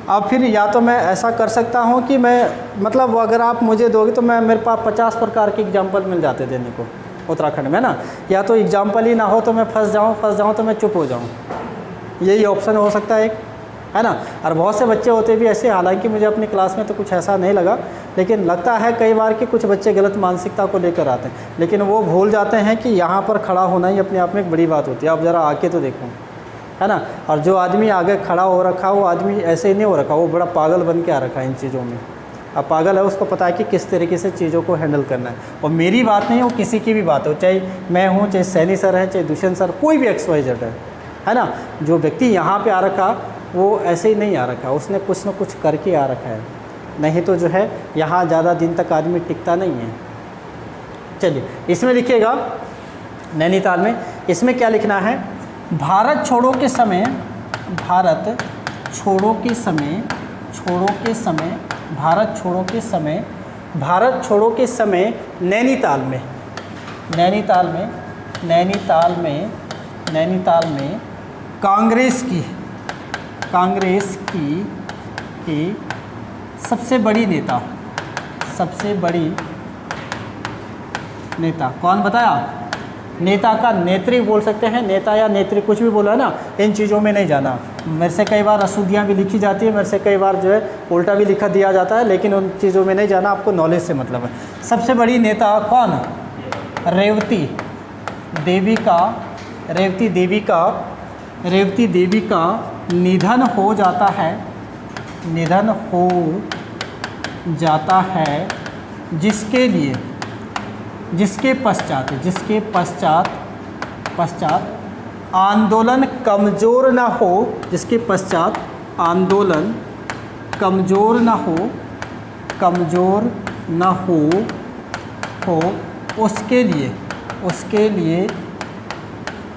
अब फिर या तो मैं ऐसा कर सकता हूँ कि मैं मतलब अगर आप मुझे दोगे तो मैं, मेरे पास 50 प्रकार के एग्जाम्पल मिल जाते देने को उत्तराखंड में ना। या तो एग्जाम्पल ही ना हो तो मैं फंस जाऊँ तो मैं चुप हो जाऊँ, यही ऑप्शन हो सकता है एक, है ना। और बहुत से बच्चे होते भी ऐसे, हालांकि मुझे अपनी क्लास में तो कुछ ऐसा नहीं लगा, लेकिन लगता है कई बार कि कुछ बच्चे गलत मानसिकता को लेकर आते हैं, लेकिन वो भूल जाते हैं कि यहाँ पर खड़ा होना ही अपने आप में एक बड़ी बात होती है। आप ज़रा आके तो देखो, है ना। और जो आदमी आगे खड़ा हो रखा, वो आदमी ऐसे ही नहीं हो रखा, वो बड़ा पागल बन के आ रखा है इन चीज़ों में। अब पागल है, उसको पता है कि किस तरीके से चीज़ों को हैंडल करना है। और मेरी बात नहीं, वो किसी की भी बात हो, चाहे मैं हूँ, चाहे सैनी सर है, चाहे दुष्यंत सर, कोई भी XYZ है ना। जो व्यक्ति यहाँ पे आ रखा वो ऐसे ही नहीं आ रखा, उसने कुछ न कुछ करके आ रखा है, नहीं तो जो है यहाँ ज़्यादा दिन तक आदमी टिकता नहीं है। चलिए इसमें लिखिएगा नैनीताल में, इसमें क्या लिखना है? भारत छोड़ो के समय, भारत छोड़ो के समय, भारत छोड़ो के समय, भारत छोड़ो के समय नैनीताल में कांग्रेस की सबसे बड़ी नेता कौन बताया? नेता का नेत्री बोल सकते हैं, नेता या नेत्री कुछ भी बोला है ना, इन चीज़ों में नहीं जाना। मेरे से कई बार अशुद्धियाँ भी लिखी जाती है, मेरे से कई बार जो है उल्टा भी लिखा दिया जाता है, लेकिन उन चीज़ों में नहीं जाना, आपको नॉलेज से मतलब है। सबसे बड़ी नेता कौन? रेवती देवी का निधन हो जाता है, जिसके पश्चात आंदोलन कमज़ोर ना हो, जिसके पश्चात आंदोलन कमज़ोर ना हो, कमज़ोर ना हो उसके लिए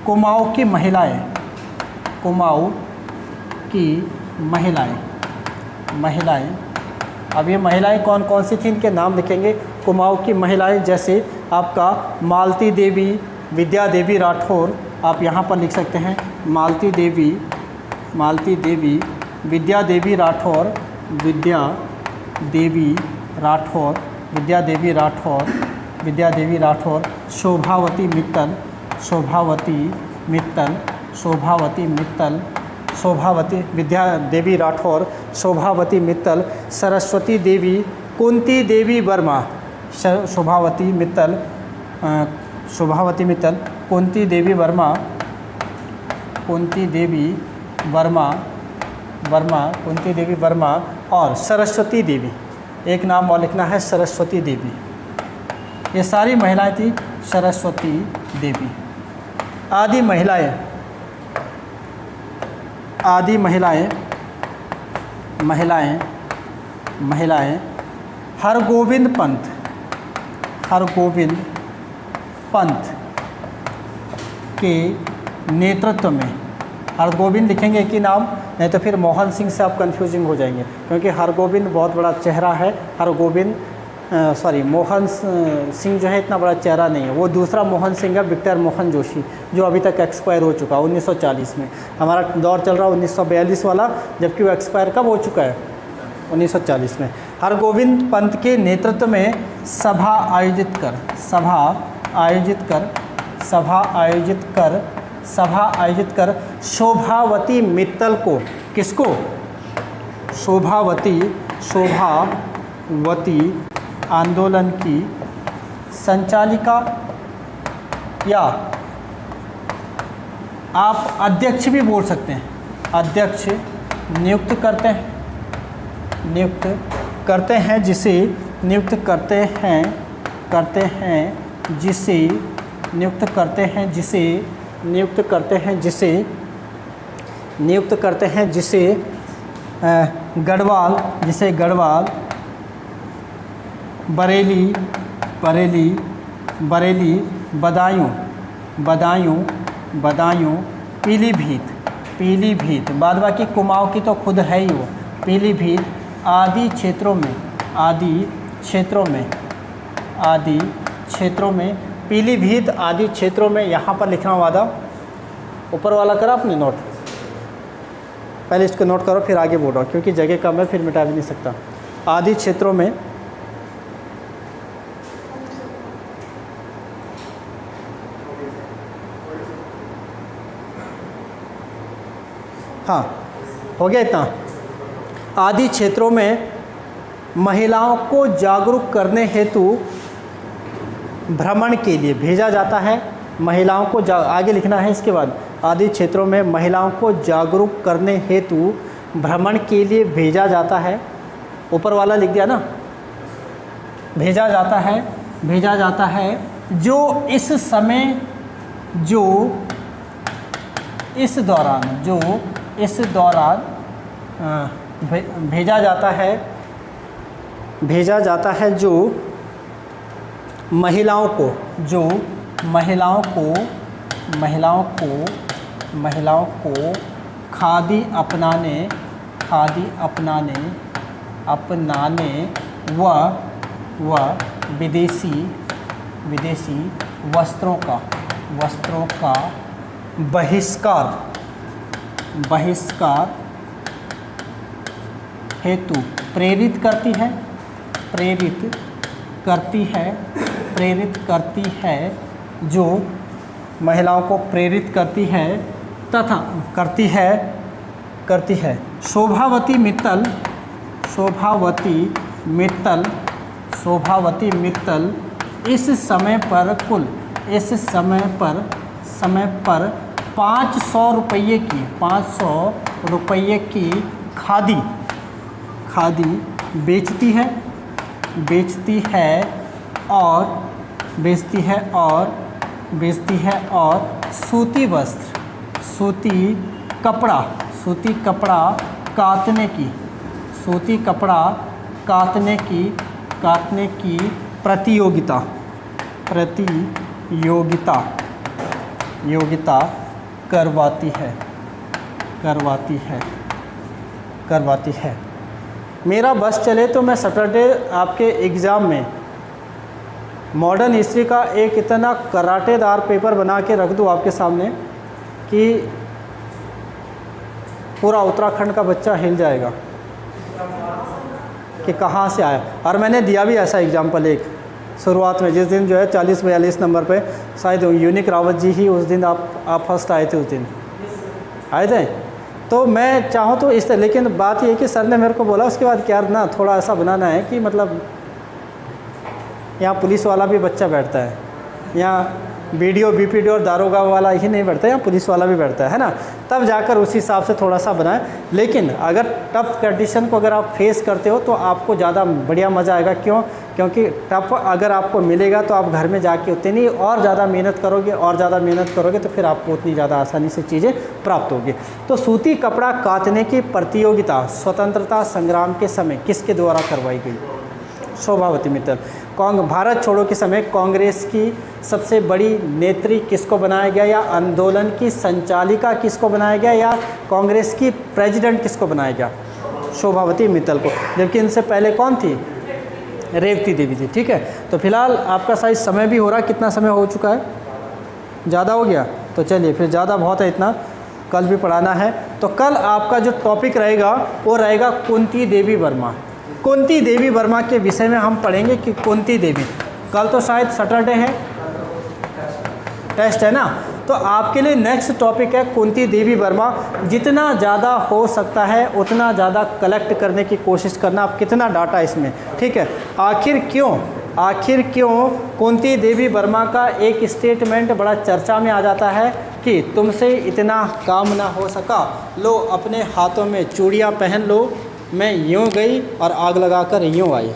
कुमाऊँ की महिलाएं, कुमाऊँ की महिलाएं, अब ये महिलाएं कौन कौन सी थी इनके नाम लिखेंगे। कुमाऊँ की महिलाएं जैसे आपका मालती देवी, विद्या देवी राठौर, आप यहाँ पर लिख सकते हैं मालती देवी, विद्या देवी राठौर, शोभावती विद्या देवी राठौर, शोभावती मित्तल, सरस्वती देवी, कुंती देवी वर्मा, शोभावती मित्तल, कुंती देवी वर्मा और सरस्वती देवी, एक नाम और लिखना है सरस्वती देवी। ये सारी महिलाएं थी सरस्वती देवी। आदि महिलाएं हरगोविंद पंत के नेतृत्व में, हरगोविंद लिखेंगे कि नाम, नहीं तो फिर मोहन सिंह से आप कंफ्यूजिंग हो जाएंगे, क्योंकि हरगोविंद बहुत बड़ा चेहरा है। मोहन सिंह जो है इतना बड़ा चेहरा नहीं है, वो दूसरा मोहन सिंह है, विक्टर मोहन जोशी, जो अभी तक एक्सपायर हो चुका 1940 में। हमारा दौर चल रहा है 1942 वाला, जबकि वो एक्सपायर कब हो चुका है 1940 में। हरगोविंद पंत के नेतृत्व में सभा आयोजित कर शोभावती मित्तल को, किसको, शोभावती आंदोलन की संचालिका या आप अध्यक्ष भी बोल सकते हैं, अध्यक्ष नियुक्त करते हैं जिसे गढ़वाल, बरेली, बदायूं, पीलीभीत, बाद बाकी कुमाऊँ की तो खुद है ही वो, पीलीभीत आदि क्षेत्रों में, पीलीभीत आदि क्षेत्रों में, यहाँ पर लिखना वादा, ऊपर वाला करा आपने नोट, पहले इसको नोट करो फिर आगे बोलो, क्योंकि जगह कम है फिर मिटा भी नहीं सकता। आदि क्षेत्रों में हाँ हो गया इतना। आदि क्षेत्रों में महिलाओं को जागरूक करने हेतु भ्रमण के लिए भेजा जाता है। महिलाओं को आगे लिखना है इसके बाद, आदि क्षेत्रों में महिलाओं को जागरूक करने हेतु भ्रमण के लिए भेजा जाता है। ऊपर वाला लिख दिया ना, भेजा जाता है जो इस दौरान भेजा जाता है जो महिलाओं को खादी अपनाने व विदेशी वस्त्रों का बहिष्कार हेतु प्रेरित करती है, जो महिलाओं को प्रेरित करती है तथा करती है। शोभावती मित्तल इस समय पर 500 रुपये की खादी बेचती है और सूती वस्त्र, सूती कपड़ा सूती कपड़ा काटने की प्रतियोगिता करवाती है। मेरा बस चले तो मैं सैटरडे आपके एग्ज़ाम में मॉडर्न हिस्ट्री का एक इतना कराटेदार पेपर बना के रख दूँ आपके सामने कि पूरा उत्तराखंड का बच्चा हिल जाएगा कि कहाँ से आया। और मैंने दिया भी ऐसा एग्जाम्पल एक शुरुआत में, जिस दिन जो है 40-42 नंबर पे शायद यूनिक रावत जी ही उस दिन आप फर्स्ट आए थे, उस दिन आए थे। तो मैं चाहूँ तो इस तरह, लेकिन बात ये कि सर ने मेरे को बोला उसके बाद क्या ना थोड़ा ऐसा बनाना है कि मतलब यहाँ पुलिस वाला भी बच्चा बैठता है, यहाँ बीडीओ बीपीडी और दारोगा वाला ही नहीं बैठता, यहाँ पुलिस वाला भी बैठता है ना, तब जाकर उस हिसाब से थोड़ा सा बनाएं। लेकिन अगर टफ कंडीशन को अगर आप फेस करते हो तो आपको ज़्यादा बढ़िया मज़ा आएगा। क्यों? क्योंकि टफ अगर आपको मिलेगा तो आप घर में जाके उतनी और ज़्यादा मेहनत करोगे तो फिर आपको उतनी ज़्यादा आसानी से चीज़ें प्राप्त होगी। तो सूती कपड़ा काटने की प्रतियोगिता स्वतंत्रता संग्राम के समय किसके द्वारा करवाई गई? शोभावती मित्तल। भारत छोड़ो के समय कांग्रेस की सबसे बड़ी नेत्री किसको बनाया गया, या आंदोलन की संचालिका किसको बनाया गया, या कांग्रेस की प्रेसिडेंट किसको बनाया गया? शोभावती मित्तल को। जबकि इनसे पहले कौन थी? रेवती देवी थी। ठीक है, तो फिलहाल आपका शायद समय भी हो रहा है। कितना समय हो चुका है? ज़्यादा हो गया? तो चलिए फिर, ज़्यादा बहुत है, इतना कल भी पढ़ाना है। तो कल आपका जो टॉपिक रहेगा वो रहेगा कुंती देवी वर्मा। कुंती देवी वर्मा के विषय में हम पढ़ेंगे कि कुंती देवी, कल तो शायद सैटरडे है, टेस्ट है ना, तो आपके लिए नेक्स्ट टॉपिक है कुंती देवी वर्मा। जितना ज़्यादा हो सकता है उतना ज़्यादा कलेक्ट करने की कोशिश करना, आप कितना डाटा इसमें। ठीक है, आखिर क्यों कुंती देवी वर्मा का एक स्टेटमेंट बड़ा चर्चा में आ जाता है कि तुमसे इतना काम ना हो सका, लो अपने हाथों में चूड़ियाँ पहन लो, मैं यूँ गई और आग लगाकर यूँ आई,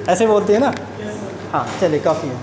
ऐसे बोलती है ना। हाँ चलिए, काफ़ी है।